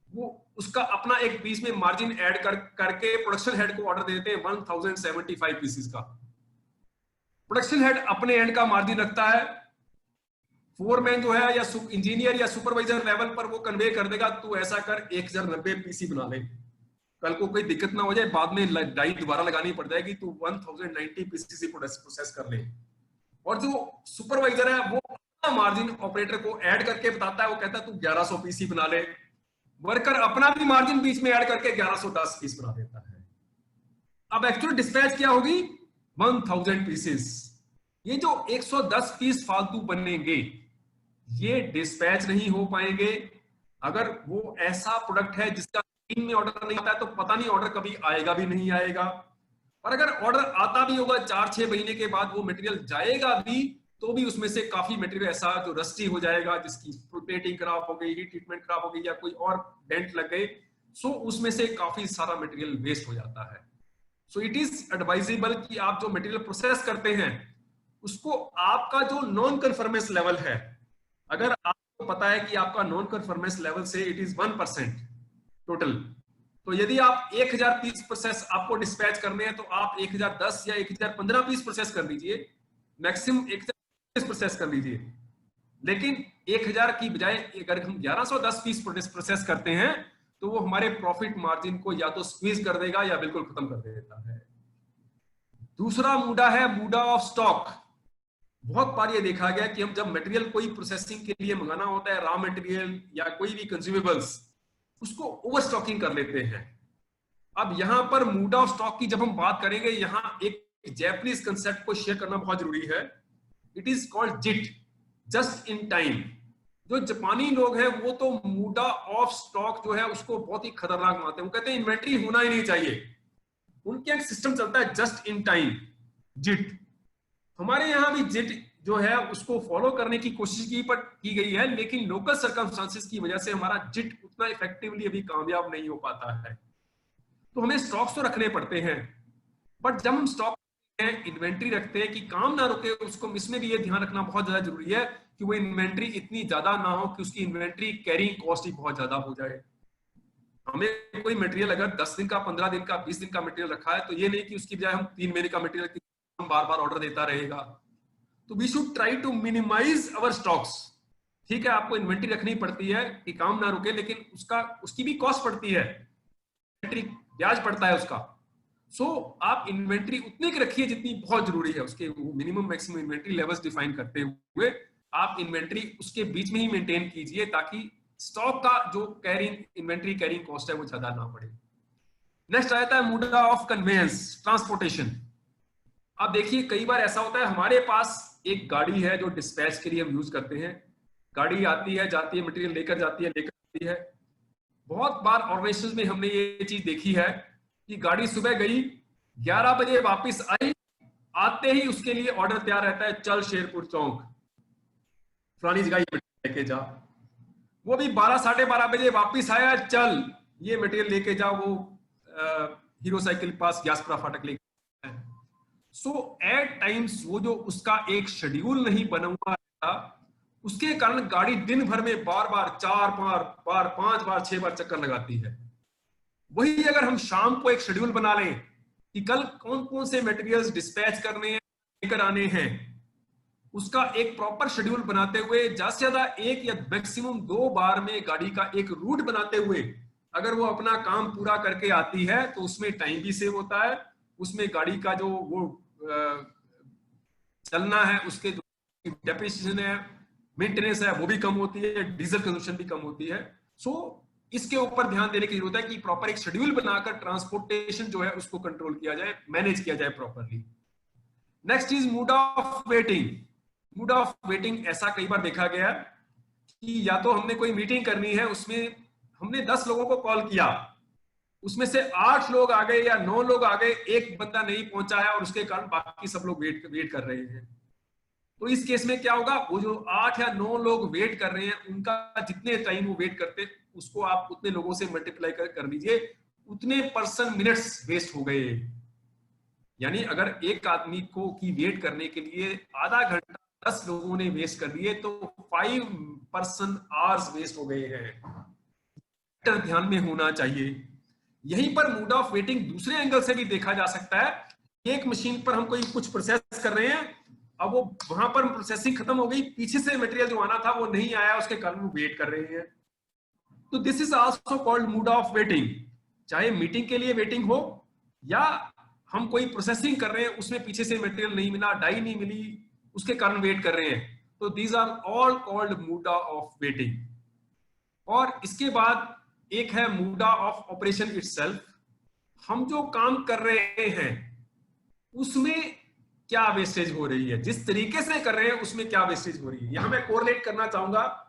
वो उसका अपना एक पीस में मार्जिन ऐड करके प्रोडक्शन हेड को ऑर्डर देते हैं 1075 पीसेस का। प्रोडक्शन हेड अपने एंड का मार्जिन रखता है, फोरमैन जो है या इंजीनियर या सुपरवाइजर लेवल पर वो कन्वे कर देगा तू ऐसा कर 1090 पीसी बना ले, कल को कोई दिक्कत ना हो जाए बाद में डाई दोबारा लगानी पड़ जाएगी, तू 1090 पीसी से प्रोसेस कर ले। और जो सुपरवाइजर है वो अपना मार्जिन ऑपरेटर को ऐड करके बताता है, वो कहता है तू 1100 पीसी बना ले, वर्कर अपना भी मार्जिन बीच में ऐड करके 1110 पीस बना देता है। अब एक्चुअल डिस्पैच क्या होगी 1000 पीसेस। ये जो 110 पीस फालतू बनेंगे ये डिस्पैच नहीं हो पाएंगे। अगर वो ऐसा प्रोडक्ट है जिसका टीम में ऑर्डर नहीं आता है तो पता नहीं ऑर्डर कभी आएगा भी नहीं आएगा, और अगर ऑर्डर आता भी होगा 4-6 महीने के बाद वो मटेरियल जाएगा भी तो भी उसमें से काफी मटेरियल ऐसा जो रस्टी हो जाएगा, जिसकी प्लेटिंग खराब हो गई, हीट ट्रीटमेंट खराब हो गई या कोई और डेंट लग गए, सो उसमें से काफी सारा मटेरियल वेस्ट हो जाता है। सो इट इज एडवाइजेबल कि आप जो मटेरियल प्रोसेस करते हैं उसको आपका जो नॉन कन्फर्मेंस लेवल है, अगर आपको पता है कि आपका नॉन कन्फर्मेंस लेवल से इट इज 1% टोटल, तो यदि आप 1000 पीस प्रोसेस आपको डिस्पैच करने हैं तो आप 1010 या 1015 पीस प्रोसेस कर लीजिए, मैक्सिमम 1000 पीस प्रोसेस कर लीजिए। लेकिन 1000 की बजाय अगर हम 1110 पीस प्रोसेस करते हैं तो वो हमारे प्रॉफिट मार्जिन को या तो स्क्वीज कर देगा या बिल्कुल खत्म कर देता है। दूसरा मूडा है मूडा ऑफ स्टॉक। बहुत बार ये देखा गया कि हम जब मटेरियल कोई प्रोसेसिंग के लिए मंगाना होता है, रॉ मटेरियल या कोई भी कंज्यूमेबल्स, उसको ओवर स्टॉकिंग कर लेते हैं। अब यहां पर मूड ऑफ स्टॉक की जब हम बात करेंगे, यहां एक जैपनीज कंसेप्ट को शेयर करना बहुत जरूरी है। It is called JIT, just in time. जो जापानी लोग हैं वो तो मूडा ऑफ स्टॉक जो है उसको बहुत ही खतरनाक मानते हैं। वो कहते हैं इन्वेंट्री होना ही नहीं चाहिए। उनके एक सिस्टम चलता है जस्ट इन टाइम, जिट। हमारे यहाँ भी जिट जो है उसको फॉलो करने की कोशिश की गई है, लेकिन लोकल सर्कमस्टांसेस की वजह से हमारा जिट उतना इफेक्टिवली अभी कामयाब नहीं हो पाता है। तो हमें स्टॉक्स तो रखने पड़ते हैं, बट जब हम स्टॉक इन्वेंट्री रखते हैं कि काम ना रुके, उसको इसमें भी ये ध्यान रखना बहुत ज्यादा जरूरी है कि वो इन्वेंट्री इतनी ज्यादा ना हो कि उसकी इन्वेंट्री कैरिंग कॉस्ट ही बहुत ज्यादा हो जाए। हमें कोई मटेरियल अगर 10 दिन का, 15 दिन का, 20 दिन का मटेरियल रखा है, तो ये नहीं कि उसकी बजाय हम 3 महीने का मटेरियल हम बार बार ऑर्डर देता रहेगा। तो we should try to minimise our stocks. ठीक है, आपको इन्वेंट्री रखनी पड़ती है कि काम ना रुके, लेकिन उसकी भी कॉस्ट पड़ती है, ब्याज पड़ता है उसका। सो आप इन्वेंट्री उतनी की रखिए जितनी बहुत जरूरी है। उसके minimum maximum inventory levels define करते हुए आप इन्वेंट्री उसके बीच में ही मेंटेन कीजिए, ताकि स्टॉक का जो इन्वेंट्री कैरिंग कॉस्ट है वो ज्यादा ना पड़े। नेक्स्ट आता है मूड ऑफ कन्वेंस, ट्रांसपोर्टेशन। अब देखिए कई बार ऐसा होता है हमारे पास एक गाड़ी है जो डिस्पैच के लिए हम यूज करते हैं। गाड़ी आती है, जाती है, मटेरियल लेकर जाती है, लेकर आती है। बहुत बार ऑर्गेनाइजेशन में हमने ये चीज देखी है कि गाड़ी सुबह गई, 11 बजे वापस आई, आते ही उसके लिए ऑर्डर तैयार रहता है, चल शेरपुर चौक फलानी जगह ये लेके जा। वो भी 12 साढ़े 12 बजे वापस आया, चल ये मटेरियल लेके जा, वो हीरो साइकिल पास यासपुरा फाटक लेके। सो एट टाइम्स वो जो उसका एक शेड्यूल नहीं बना हुआ था, उसके कारण गाड़ी दिन भर में बार बार 4 बार 5 बार 6 बार चक्कर लगाती है। वही अगर हम शाम को एक शेड्यूल बना लें कि कल कौन कौन से मटेरियल्स डिस्पैच करने हैं, लेकर आने हैं, उसका एक प्रॉपर शेड्यूल बनाते हुए ज्यादा से ज्यादा 1 या मैक्सिमम 2 बार में गाड़ी का एक रूट बनाते हुए अगर वो अपना काम पूरा करके आती है, तो उसमें टाइम भी सेव होता है, उसमें गाड़ी का जो वो चलना है, उसके जो डेप्रिसिएशन है, मेंटेनेंस है, वो भी कम होती है, डीजल कंजम्पशन भी कम होती है। सो इसके ऊपर ध्यान देने की जरूरत है कि प्रॉपर एक शेड्यूल बनाकर ट्रांसपोर्टेशन जो है उसको कंट्रोल किया जाए, मैनेज किया जाए properly. Next is mood of waiting. Mood of waiting ऐसा कई बार देखा गया कि या तो हमने कोई मीटिंग करनी है, उसमें हमने 10 लोगों को कॉल किया, उसमें से 8 लोग आ गए या 9 लोग आ गए, एक बंदा नहीं पहुंचा है और उसके कारण बाकी सब लोग वेट कर रहे हैं। तो इस केस में क्या होगा, वो जो 8 या 9 लोग वेट कर रहे हैं, उनका जितने टाइम वो वेट करते उसको आप उतने लोगों से मल्टीप्लाई कर लीजिए, उतने पर्सन मिनट्स वेस्ट हो गए। यानी अगर एक आदमी को की वेट करने के लिए आधा घंटा 10 लोगों ने वेस्ट कर दिए, तो 5 पर्सन आवर्स वेस्ट हो गए हैं। ध्यान में होना चाहिए। यहीं पर मूड ऑफ वेटिंग दूसरे एंगल से भी देखा जा सकता है। एक मशीन पर हम कोई कुछ प्रोसेस कर रहे हैं, अब वो वहां पर प्रोसेसिंग खत्म हो गई, पीछे से मटेरियल जो आना था वो नहीं आया, उसके कारण वो वेट कर रहे हैं। तो this is also called muda of waiting. चाहे मीटिंग के लिए वेटिंग हो या हम कोई प्रोसेसिंग कर रहे हैं, उसमें पीछे से मटेरियल नहीं मिला, डाई नहीं मिली, उसके कारण वेट कर रहे हैं। तो these are all called muda of waiting. और इसके बाद एक है मूडा ऑफ ऑपरेशन इटसेल्फ। हम जो काम कर रहे हैं उसमें क्या वेस्टेज हो रही है, जिस तरीके से कर रहे हैं उसमें क्या वेस्टेज हो रही है। यहां मैं कोरिलेट करना चाहूंगा।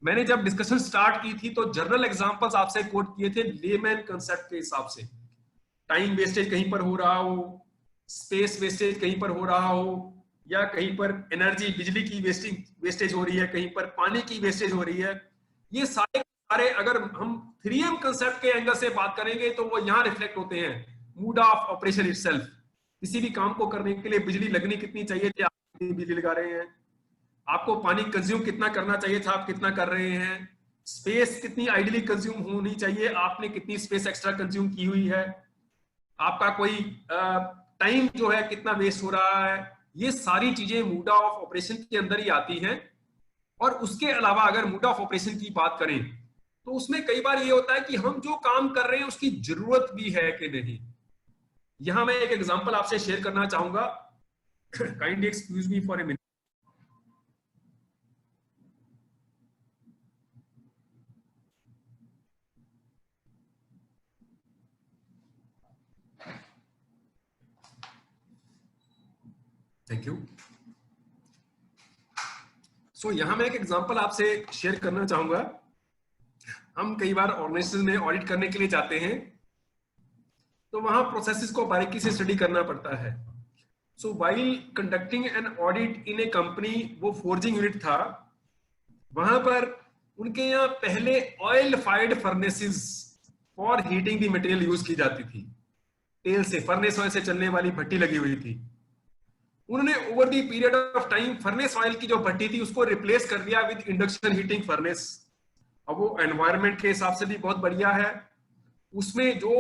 मैंने जब डिस्कशन स्टार्ट की थी तो जनरल एग्जांपल्स आपसे कोट किए थे लेमैन कंसेप्ट के हिसाब से। टाइम वेस्टेज कहीं पर हो रहा हो, स्पेस वेस्टेज कहीं पर हो रहा हो, या कहीं पर एनर्जी बिजली की वेस्टेज हो रही है, कहीं पर पानी की वेस्टेज हो रही है। ये सारे अगर हम 3M कंसेप्ट के एंगल से बात करेंगे तो वो यहां रिफ्लेक्ट होते हैं। मूड ऑफ ऑपरेशन इटसेल्फ, किसी भी काम को करने के लिए बिजली लगनी कितनी चाहिए थी, आप कितनी बिजली लगा रहे हैं, आपको पानी कंज्यूम कितना करना चाहिए था, आप कितना कर रहे हैं, स्पेस कितनी आइडियली कंज्यूम होनी चाहिए, आपने कितनी स्पेस एक्स्ट्रा कंज्यूम की हुई है, आपका कोई टाइम जो है कितना वेस्ट हो रहा है। ये सारी चीजें मूड ऑफ ऑपरेशन के अंदर ही आती हैं। और उसके अलावा अगर मूड ऑफ ऑपरेशन की बात करें तो उसमें कई बार ये होता है कि हम जो काम कर रहे हैं उसकी जरूरत भी है कि नहीं। यहां मैं एक एग्जांपल आपसे शेयर करना चाहूंगा। Kindly excuse me for a minute. Thank you. So यहाँ मैं एक एग्जांपल आपसे शेयर करना चाहूंगा। हम कई बार ऑर्गेनाइजेशन में ऑडिट करने के लिए जाते हैं, तो वहां प्रोसेसेस को बारीकी से स्टडी करना पड़ता है। सो while conducting an audit in A company, वो फोर्जिंग यूनिट था, वहां पर उनके यहाँ पहले oil fired furnaces for heating the material use की जाती थी। तेल से, फर्नेस ऑयल से चलने वाली भट्टी लगी हुई थी। उन्होंने over the period of time furnace oil की जो भट्टी थी उसको रिप्लेस कर दिया विद इंडक्शन हीटिंग फर्नेस। अब वो एनवायरनमेंट के हिसाब से भी बहुत बढ़िया है। उसमें जो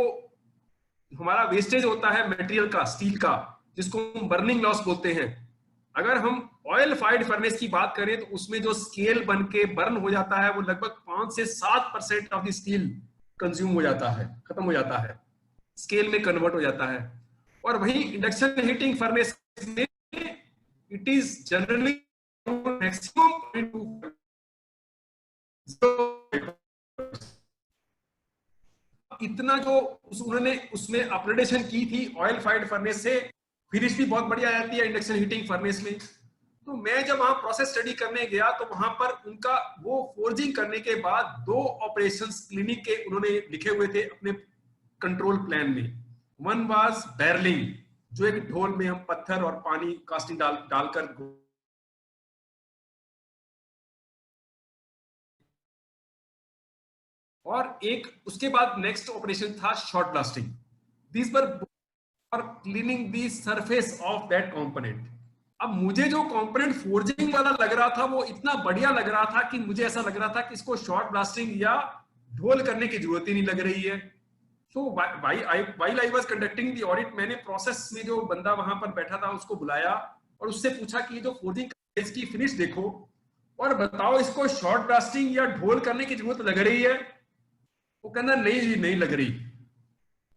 हमारा वेस्टेज होता है मटेरियल का, स्टील का, जिसको हम बर्निंग लॉस बोलते हैं, अगर हम ऑयल फायर्ड फर्नेस की बात करें तो उसमें जो स्केल बन के बर्न हो जाता है वो लगभग 5 से 7% ऑफ द स्टील कंज्यूम हो जाता है, खत्म हो जाता है, स्केल में कन्वर्ट हो जाता है। और वहीं इंडक्शन हीटिंग फर्नेस में इट इज जनरली मैक्सिमम इतना जो उन्होंने उसमें अपग्रेडेशन की थी ऑयल फायर्ड फर्नेस से, फिनिश भी बहुत बढ़िया आती है इंडक्शन हीटिंग फर्नेस में। तो मैं जब वहां प्रोसेस स्टडी करने गया तो वहां पर उनका वो फोर्जिंग करने के बाद 2 ऑपरेशंस क्लिनिक के उन्होंने लिखे हुए थे अपने कंट्रोल प्लान में। वन वाज बैरलिंग, जो एक ढोल में हम पत्थर और पानी कास्टिंग डालकर और एक उसके बाद नेक्स्ट ऑपरेशन था short blasting. This were for cleaning the surface of that component. अब मुझे जो कंपोनेंट फोर्जिंग वाला लग रहा था वो इतना बढ़िया लग रहा था कि मुझे ऐसा लग रहा था कि इसको शॉर्ट ब्लास्टिंग या ढोल करने की जरूरत ही नहीं लग रही है। तो while I was conducting the audit, मैंने प्रोसेस में जो बंदा वहां पर बैठा था उसको बुलाया और उससे पूछा कि ये जो फोर्जिंग इसकी फिनिश देखो और बताओ इसको शॉर्ट ब्लास्टिंग या ढोल करने की जरूरत लग रही है। वो कहना नहीं जी नहीं लग रही।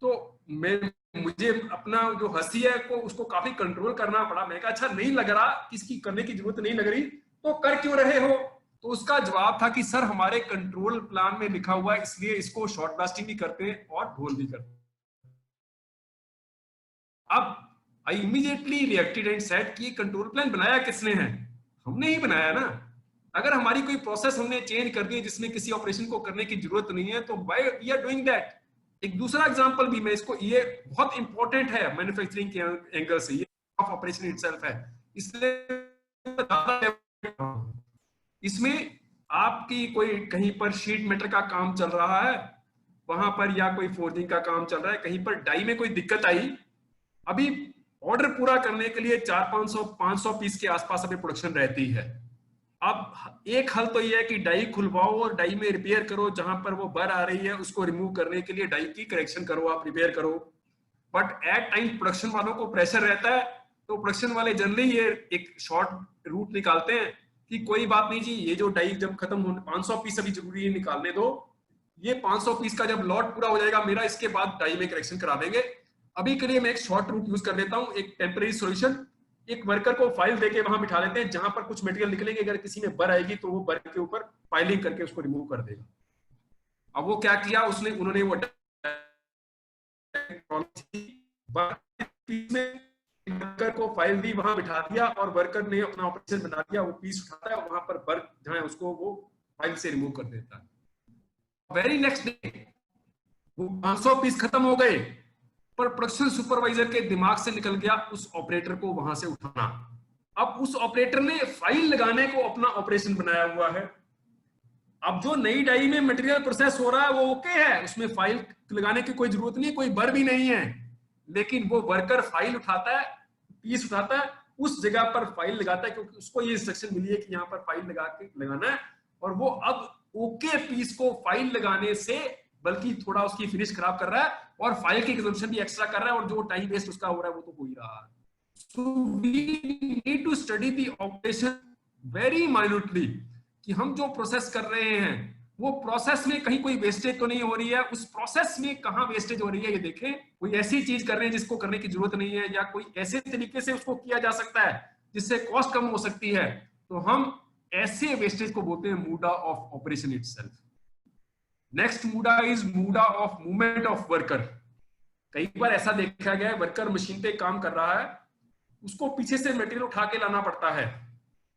तो मुझे अपना जो हंसी है को उसको काफी कंट्रोल करना पड़ा। मैं कहा अच्छा नहीं लग रहा, किसकी करने की जरूरत नहीं लग रही तो कर क्यों रहे हो? तो उसका जवाब था कि सर हमारे कंट्रोल प्लान में लिखा हुआ है इसलिए इसको शॉर्ट ब्लास्टिंग भी करते हैं और ढोल भी करते हैं। अब I immediately reacted and said कि कंट्रोल प्लान बनाया किसने है? हमने ही बनाया ना। अगर हमारी कोई प्रोसेस हमने चेंज कर दी जिसमें किसी ऑपरेशन को करने की जरूरत नहीं है तो why we are doing that. एक दूसरा एग्जांपल भी मैं इसको, ये बहुत इंपॉर्टेंट है मैन्युफैक्चरिंग के एंगल से, ये ऑफ ऑपरेशन इटसेल्फ है, इसलिए इसमें आपकी कोई कहीं पर शीट मेटल का काम चल रहा है वहां पर, या कोई फोर्जिंग का काम चल रहा है, कहीं पर डाई में कोई दिक्कत आई, अभी ऑर्डर पूरा करने के लिए 400-500 पीस के आसपास अभी प्रोडक्शन रहती है। अब एक हल तो यह है कि डाई खुलवाओ और डाई में रिपेयर करो, जहां पर वो बर आ रही है उसको रिमूव करने के लिए डाई की करेक्शन करो, आप रिपेयर करो। बट एट टाइम प्रोडक्शन वालों को प्रेशर रहता है तो प्रोडक्शन वाले जनरली ये एक शॉर्ट रूट निकालते हैं कि कोई बात नहीं जी, ये जो डाई जब खत्म होने 500 पीस अभी जरूरी है निकालने दो, ये 500 पीस का जब लॉट पूरा हो जाएगा मेरा, इसके बाद डाई में करेक्शन करा देंगे। अभी के लिए मैं एक शॉर्ट रूट यूज कर लेता हूं, एक टेम्परेरी सॉल्यूशन, एक वर्कर को फाइल देके वहां बिठा लेते हैं जहां पर कुछ मटेरियल निकलेंगे, अगर किसी में बर आएगी तो वो बर के ऊपर फाइलिंग करके उसको रिमूव कर देगा। अब वो क्या किया उन्होंने वो वर्कर को फाइल दी, वहां बिठा दिया और वर्कर ने अपना ऑपरेशन बना दिया, वो पीस उठाता है वहां पर बर जहां है उसको वो फाइल से रिमूव कर देता है। वेरी नेक्स्ट डे वो 500 पीस खत्म हो गए, पर प्रोडक्शन सुपरवाइजर के दिमाग से निकल गया उस ऑपरेटर को वहां से उठाना। अब उस ऑपरेटर ने फाइल लगाने को अपना ऑपरेशन बनाया हुआ है। अब जो नई डाई में मटेरियल प्रोसेस हो रहा है वो ओके है, उसमें फाइल लगाने की कोई जरूरत नहीं, कोई बर भी नहीं है, लेकिन वो वर्कर फाइल उठाता है, पीस उठाता है, उस जगह पर फाइल लगाता है क्योंकि उसको ये इंस्ट्रक्शन मिली है कि यहाँ पर फाइल लगाना है, और वो अब ओके पीस को फाइल लगाने से बल्कि थोड़ा उसकी फिनिश खराब कर रहा है और फाइल की कंजम्पशन भी एक्स्ट्रा कर रहा है, और जो टाइम वेस्ट उसका हो रहा है वो तो हो ही रहा है। So we need to study the operation very minutely कि हम जो प्रोसेस कर रहे हैं वो प्रोसेस में कहीं कोई वेस्टेज तो नहीं हो रही है, उस प्रोसेस में कहां वेस्टेज हो रही है ये देखें। कोई ऐसी चीज कर रहे हैं जिसको करने की जरूरत नहीं है, या कोई ऐसे तरीके से उसको किया जा सकता है जिससे कॉस्ट कम हो सकती है, तो हम ऐसे वेस्टेज को बोलते हैं मूडा ऑफ ऑपरेशन इटसेल्फ। नेक्स्ट मूडा इज मूडा ऑफ मूवमेंट ऑफ वर्कर। कई बार ऐसा देखा गया है वर्कर मशीन पे काम कर रहा है, उसको पीछे से मटेरियल उठा के लाना पड़ता है,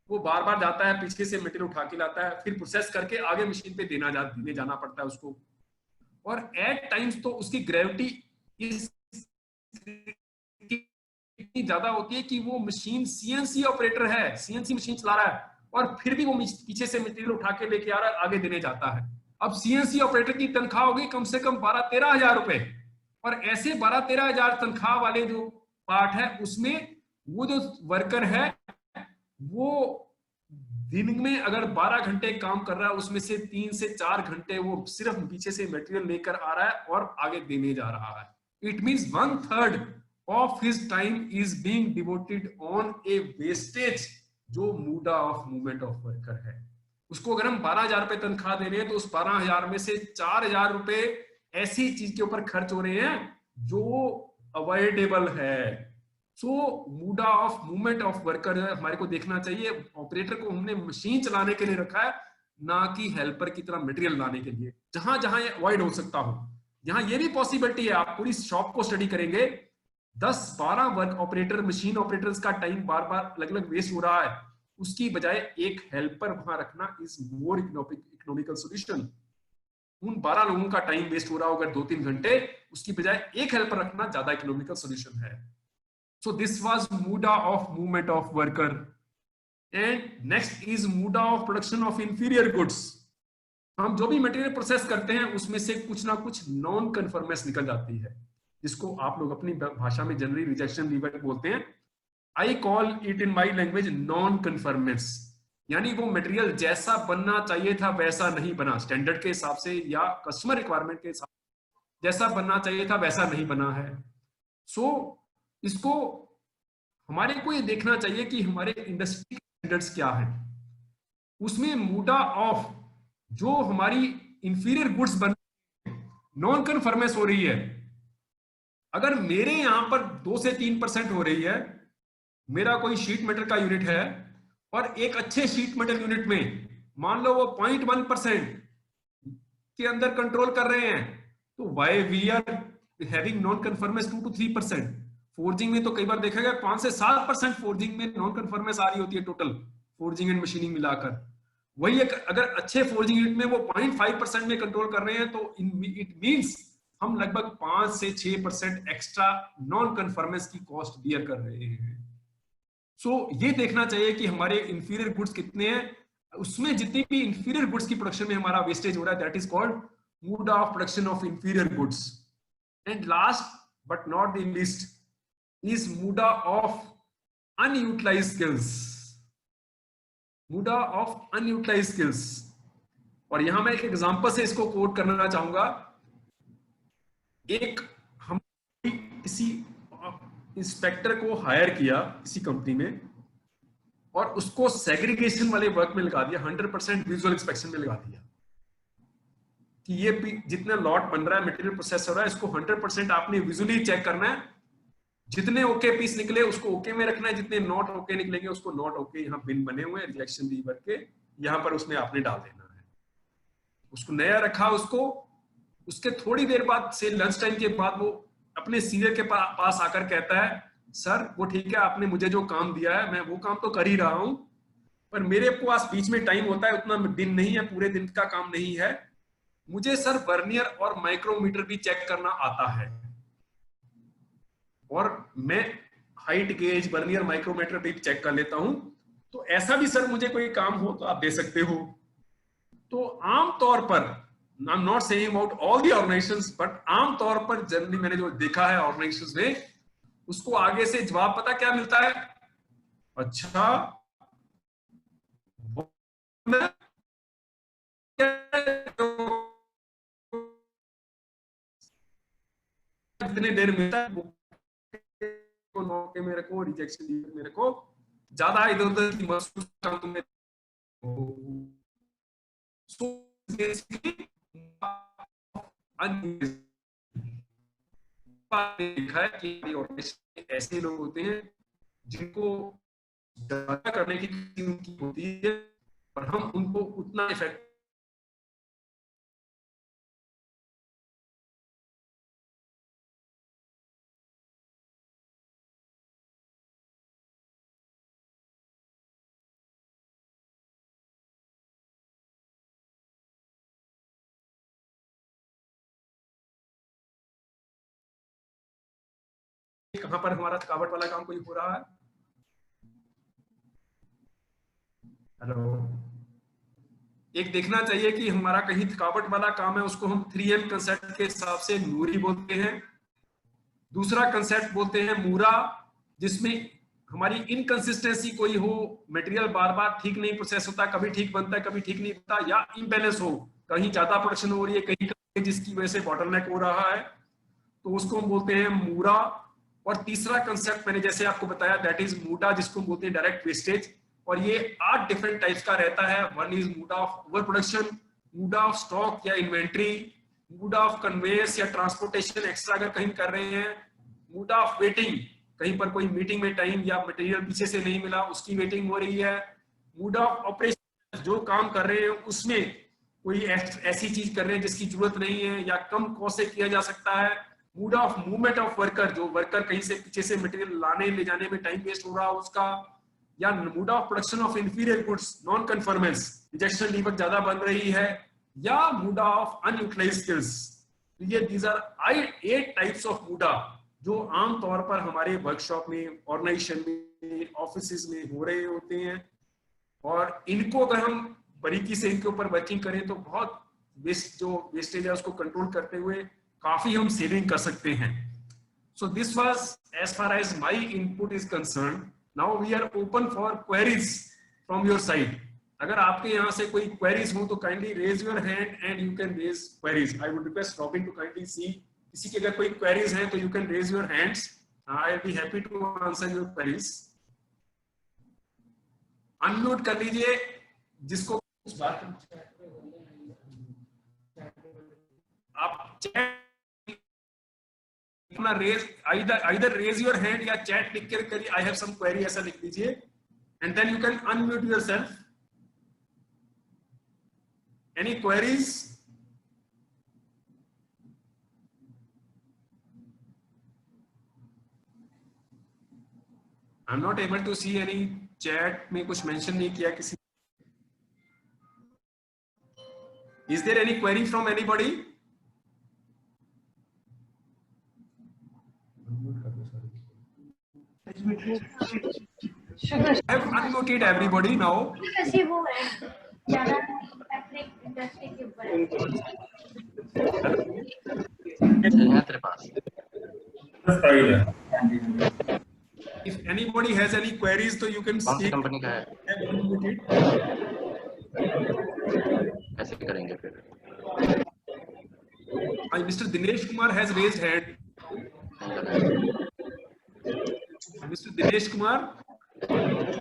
वो बार बार जाता है पीछे से मटेरियल उठा के लाता है, फिर प्रोसेस करके आगे मशीन पे देने जाना पड़ता है उसको। और एट टाइम्स तो उसकी ग्रेविटी इस इतनी ज्यादा होती है कि वो मशीन सीएनसी ऑपरेटर है, सीएनसी मशीन चला रहा है और फिर भी वो पीछे से मटेरियल उठा के लेके आ रहा है, आगे देने जाता है। अब सीएनसी ऑपरेटर की तनख्वाह होगी कम से कम 12-13 हजार रुपए, और ऐसे 12-13 हजार तनख्वाह वाले जो पार्ट है उसमें वो जो वर्कर है वो दिन में अगर 12 घंटे काम कर रहा है उसमें से 3 से 4 घंटे वो सिर्फ पीछे से मटेरियल लेकर आ रहा है और आगे देने जा रहा है। It means 1/3 of his time is being devoted on A wastage जो मूडा ऑफ मूवमेंट ऑफ वर्कर है। उसको अगर हम 12,000 रुपए तनख्वाह दे रहे हैं तो उस 12,000 में से 4,000 रुपए ऐसी चीज के ऊपर खर्च हो रहे हैं जो अवॉइडेबल है। सो मूडा ऑफ मूवमेंट ऑफ वर्कर हमारे को देखना चाहिए। ऑपरेटर को हमने मशीन चलाने के लिए रखा है, ना कि हेल्पर की तरह मटेरियल लाने के लिए। जहां जहां ये अवॉइड हो सकता हो, यहां ये भी पॉसिबिलिटी है, आप पूरी शॉप को स्टडी करेंगे, 10-12 वर्क ऑपरेटर मशीन ऑपरेटर्स का टाइम बार बार अलग अलग वेस्ट हो रहा है, उसकी बजाय एक हेल्पर वहां रखना इज मोर इकोनॉमिकल सोल्यूशन। उन 12 लोगों का टाइम वेस्ट हो रहा होगा 2-3 घंटे, उसकी बजाय एक हेल्पर रखना ज्यादा इकोनॉमिकल सोल्यूशन है। So this was Muda of movement of worker. And next is Muda of production of inferior goods. हम जो भी मटेरियल प्रोसेस करते हैं उसमें से कुछ ना कुछ नॉन कन्फर्मेंस निकल जाती है, जिसको आप लोग अपनी भाषा में जनरली रिजेक्शन डिफेक्ट बोलते हैं। I call it in my language non conformance, यानी वो मटेरियल जैसा बनना चाहिए था वैसा नहीं बना, स्टैंडर्ड के हिसाब से या कस्टमर रिक्वायरमेंट के हिसाब से जैसा बनना चाहिए था वैसा नहीं बना है। सो इसको हमारे को ये देखना चाहिए कि हमारे इंडस्ट्री स्टैंडर्ड्स क्या है, उसमें मूडा ऑफ जो हमारी इंफीरियर गुड्स बन नॉन कन्फर्मेंस हो रही है। अगर मेरे यहां पर 2 से 3% हो रही है, मेरा कोई शीट मेटल का यूनिट है और एक अच्छे शीट मेटल यूनिट में मान लो वो 0.1% के अंदर कंट्रोल कर रहे हैं, तो why we are having non conformance 2 to 3%। Forging में तो कई बार देखा गया 5 से 7% फोर्जिंग में नॉन कन्फर्मेंस आ रही होती है टोटल फोर्जिंग एंड मशीनिंग मिलाकर। वही एक अगर अच्छे फोर्जिंग यूनिट में वो 0.5% में कंट्रोल कर रहे हैं तो इट मींस हम लगभग 5 से 6% एक्स्ट्रा नॉन कन्फर्मेंस की कॉस्ट बियर कर रहे हैं। सो ये देखना चाहिए कि हमारे इंफीरियर गुड्स कितने हैं, उसमें जितनी भी इंफीरियर गुड्स की प्रोडक्शन में हमारा वेस्टेज हो रहा है, that is called muda of production of inferior goods. And last but not the least is muda of unutilized skills, muda of unutilized skills। और यहां मैं एक एग्जांपल से इसको कोट करना चाहूंगा। एक हम किसी इंस्पेक्टर को हायर किया किसी कंपनी में और उसको सेग्रीगेशन वाले वर्क में लगा दिया, 100% विजुअल इंस्पेक्शन में लगा दिया कि ये जितना लॉट बन रहा है मटेरियल प्रोसेस हो रहा है इसको 100% आपने विजुअली चेक करना है, जितने ओके पीस निकले उसको ओके में रखना है, जितने नॉट ओके निकलेंगे उसको नॉट ओके, यहाँ बिन बने हुए हैं रिजेक्शन दी वर्क के, यहाँ पर उसमें आपने डाल देना है। उसको नया रखा, उसको उसके थोड़ी देर बाद से लंच टाइम के बाद वो अपने सीनियर के पास आकर कहता है सर वो ठीक है आपने मुझे जो काम दिया है मैं वो काम तो कर ही रहा हूं, पर मेरे पास बीच में टाइम होता है, उतना दिन नहीं है, पूरे दिन का काम नहीं है, मुझे सर वर्नियर और माइक्रोमीटर भी चेक करना आता है और मैं हाइट गेज वर्नियर माइक्रोमीटर भी चेक कर लेता हूं, तो ऐसा भी सर मुझे कोई काम हो तो आप दे सकते हो। तो आमतौर पर I am not saying about all the organisations but आमतौर पर जनरली मैंने जो देखा है ऑर्गेनाइजेशंस में, उसको आगे से जवाब पता क्या मिलता है, अच्छा जितने देर मिलता है को नौके में रखो, रिजेक्शन में रखो, ज्यादा इधर उधर की महसूस काम तुम्हें। So basically देखा है कि ऐसे लोग होते हैं जिनको ज्यादा करने की उनकी होती है और हम उनको उतना इफेक्ट कहां पर हमारा थकावट वाला काम कोई हो रहा है? हेलो, एक देखना चाहिए कि हमारा कहीं थकावट वाला काम है, उसको हम 3M कंसेप्ट के हिसाब से नूरी बोलते हैं। दूसरा कंसेप्ट बोलते हैं मूरा, जिसमें हमारी इनकंसिस्टेंसी कोई हो, मटेरियल बार बार ठीक नहीं प्रोसेस होता, कभी ठीक बनता है कभी ठीक नहीं बनता, या इम्बैलेंस हो, कहीं ज्यादा प्रोडक्शन हो रही है कहीं कम, जिसकी वजह से बॉटलनेक हो रहा है, तो उसको हम बोलते हैं मूरा। और तीसरा कंसेप्ट मैंने जैसे आपको बताया, दैट इज मूडा, जिसको हम बोलते हैं डायरेक्ट वेस्टेज। और ये 8 डिफरेंट टाइप्स का रहता है। वन इज मूडा ऑफ ओवर प्रोडक्शन, मूडा ऑफ स्टॉक या इन्वेंट्री, मूडा ऑफ कन्वेयंस या ट्रांसपोर्टेशन एक्स्ट्रा अगर कहीं कर रहे हैं, मूडा ऑफ वेटिंग, कहीं पर कोई मीटिंग में टाइम या मटेरियल पीछे से नहीं मिला उसकी वेटिंग हो रही है, मूडा ऑफ ऑपरेशन, जो काम कर रहे हैं उसमें कोई ऐसी चीज कर रहे हैं जिसकी जरूरत नहीं है या कम कॉस्ट से किया जा सकता है, mood off movement of worker, जो वर्कर कहीं से पीछे से मटेरियल लाने ले जाने में टाइम वेस्ट हो रहा है उसका, या muda of production of inferior goods, non conformance, rejection level ज्यादा बन रही है, या मूड ऑफ अनयूटिलाइज्ड स्किल्स। तो ये दीज आर 8 टाइप्स ऑफ मूडा जो आम तौर पर हमारे वर्कशॉप में, ऑर्गेनाइजेशन में, ऑफिस में हो रहे होते हैं। और इनको अगर हम बारीकी से इनके ऊपर वर्किंग करें तो बहुत वेस्टेज है उसको कंट्रोल करते हुए काफी हम सेविंग कर सकते हैं। So this was as far as my input is concerned. Now we are open for queries from your side. अगर आपके यहाँ से कोई queries हो तो kindly raise your hand and you can raise queries. I would request Robin to kindly see. किसी के अगर कोई queries हैं तो you can raise your hands. I'll be happy to answer your queries. Unmute कर लीजिए जिसको कुछ बात आप chat अपना raise either raise your hand या चैट लिख कर करिए I have some query ऐसा लिख दीजिए and then you can unmute yourself. Any queries? I'm not able to see any chat में कुछ mention नहीं किया किसी. Is there any query from anybody? I have unmuted everybody now. तेरे पास If anybody has any queries, तो you can कौन सी speak. Company का है? कैसे करेंगे फिर? Mr. Dinesh Kumar has raised hand. Mr. Dinesh Kumar.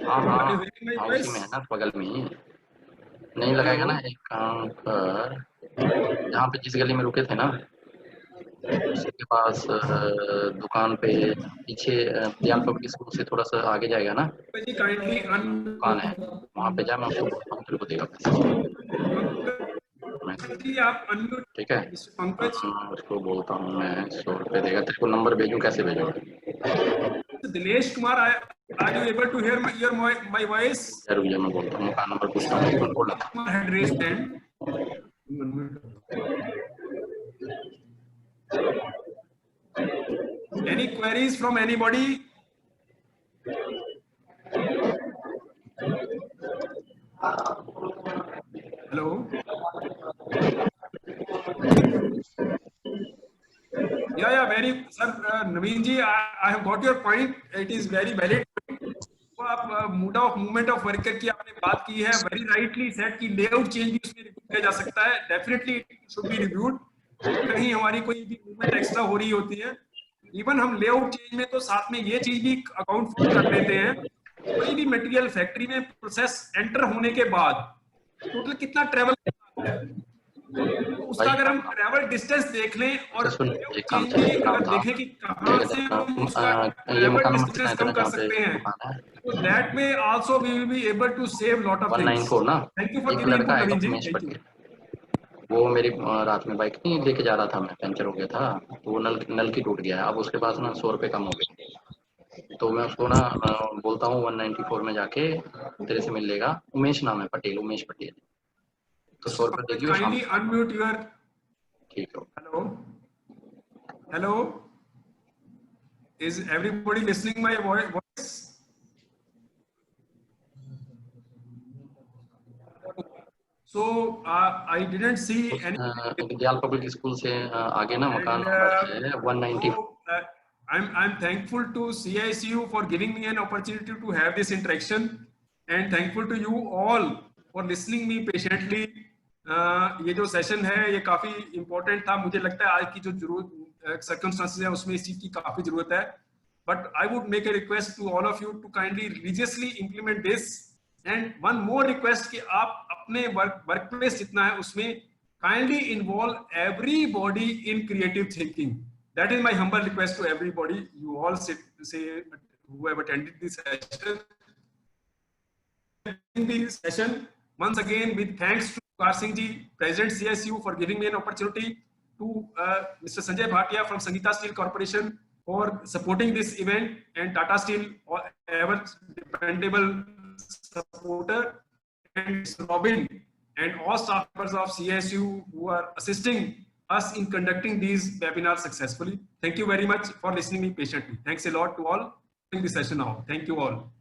हाँ हाँ उसी में है ना, बगल में ही। नहीं लगाएगा ना, एक काम कर, जहाँ पे जिस गली में रुके थे ना उसके पास दुकान पे पीछे दयाल पब्लिक स्कूल से थोड़ा सा आगे जाएगा ना, दुकान है वहाँ पे जा, मैं उसको बोलता हूँ तेरे को देगा पैसे। ठीक है, उसको बोलता हूँ मैं 100 रुपये देगा तेरे को। नंबर भेजूँ, कैसे भेजूँगा? Dinesh Kumar, are you able to hear my voice? जरूर, मैं बोलता हूँ, का नंबर पूछता हूँ, कौन बोला था? Had raised hand. Any queries from anybody? Hello. Yeah, very sir, Naveen ji, I have got your point. It is very valid. तो आप mood off movement of worker की आपने बात की है, वेरी राइटली सेड कि लेआउट चेंज भी उसमें रिव्यू किया जा सकता है, definitely it should be reviewed. कहीं हमारी कोई भी मूवमेंट एक्स्ट्रा हो रही होती है, इवन हम लेआउट चेंज में तो साथ में ये चीज भी अकाउंट फॉर कर लेते हैं, कोई भी मटेरियल फैक्ट्री में प्रोसेस एंटर होने के बाद टोटल कितना ट्रेवल है, उसका अगर हम ट्रैवल डिस्टेंस देख लें और चेंज भी अगर देखें कि कहां से हम उसका ट्रैवल डिस्टेंस कम कर सकते हैं, तो दैट में also we will be able to save lot of things. 194 ना, थैंक यू फॉर एक गिविंग लड़का इनपुट आएगा नवीन जी, थैंक यू। वो मेरी रात में बाइक नहीं लेके जा रहा था, मैं पंचर हो गया था, तो वो नल की टूट गया है। अब उसके पास ना 100 रुपये कम हो गए, तो मैं उसको ना बोलता हूँ 194 में जाके तेरे से मिल लेगा। उमेश नाम है, पटेल, उमेश पटेल। तो 100 रुपये देगी। Kindly unmute your. ठीक है। Hello hello Is everybody listening my voice? So I didn't see any. विद्याल पब्लिक स्कूल से आगे ना मकान नंबर है 190. So, I'm thankful to CISU for giving me an opportunity to have this interaction, and thankful to you all for listening me patiently. ये जो session है ये काफी इम्पोर्टेंट था. मुझे लगता है आज की जो जरूरत सर्कमस्टांसेस है उसमें इस चीज की काफी जरूरत है. But I would make a request to all of you to kindly religiously implement this. And one more request कि आप अपने workplace जितना है उसमें kindly involve everybody in creative thinking. That is my humble request to everybody. You all say who have attended this session. Once again, with thanks to Kar Singh ji, President CSU, for giving me an opportunity, to Mr. Sanjay Bhatia from Sangeeta Steel Corporation for supporting this event, and Tata Steel, ever dependable supporter, and Mr. Robin, and all staff members of CSU who are assisting us in conducting these webinars successfully. Thank you very much for listening me patiently. Thanks a lot to all. In the session now. Thank you all.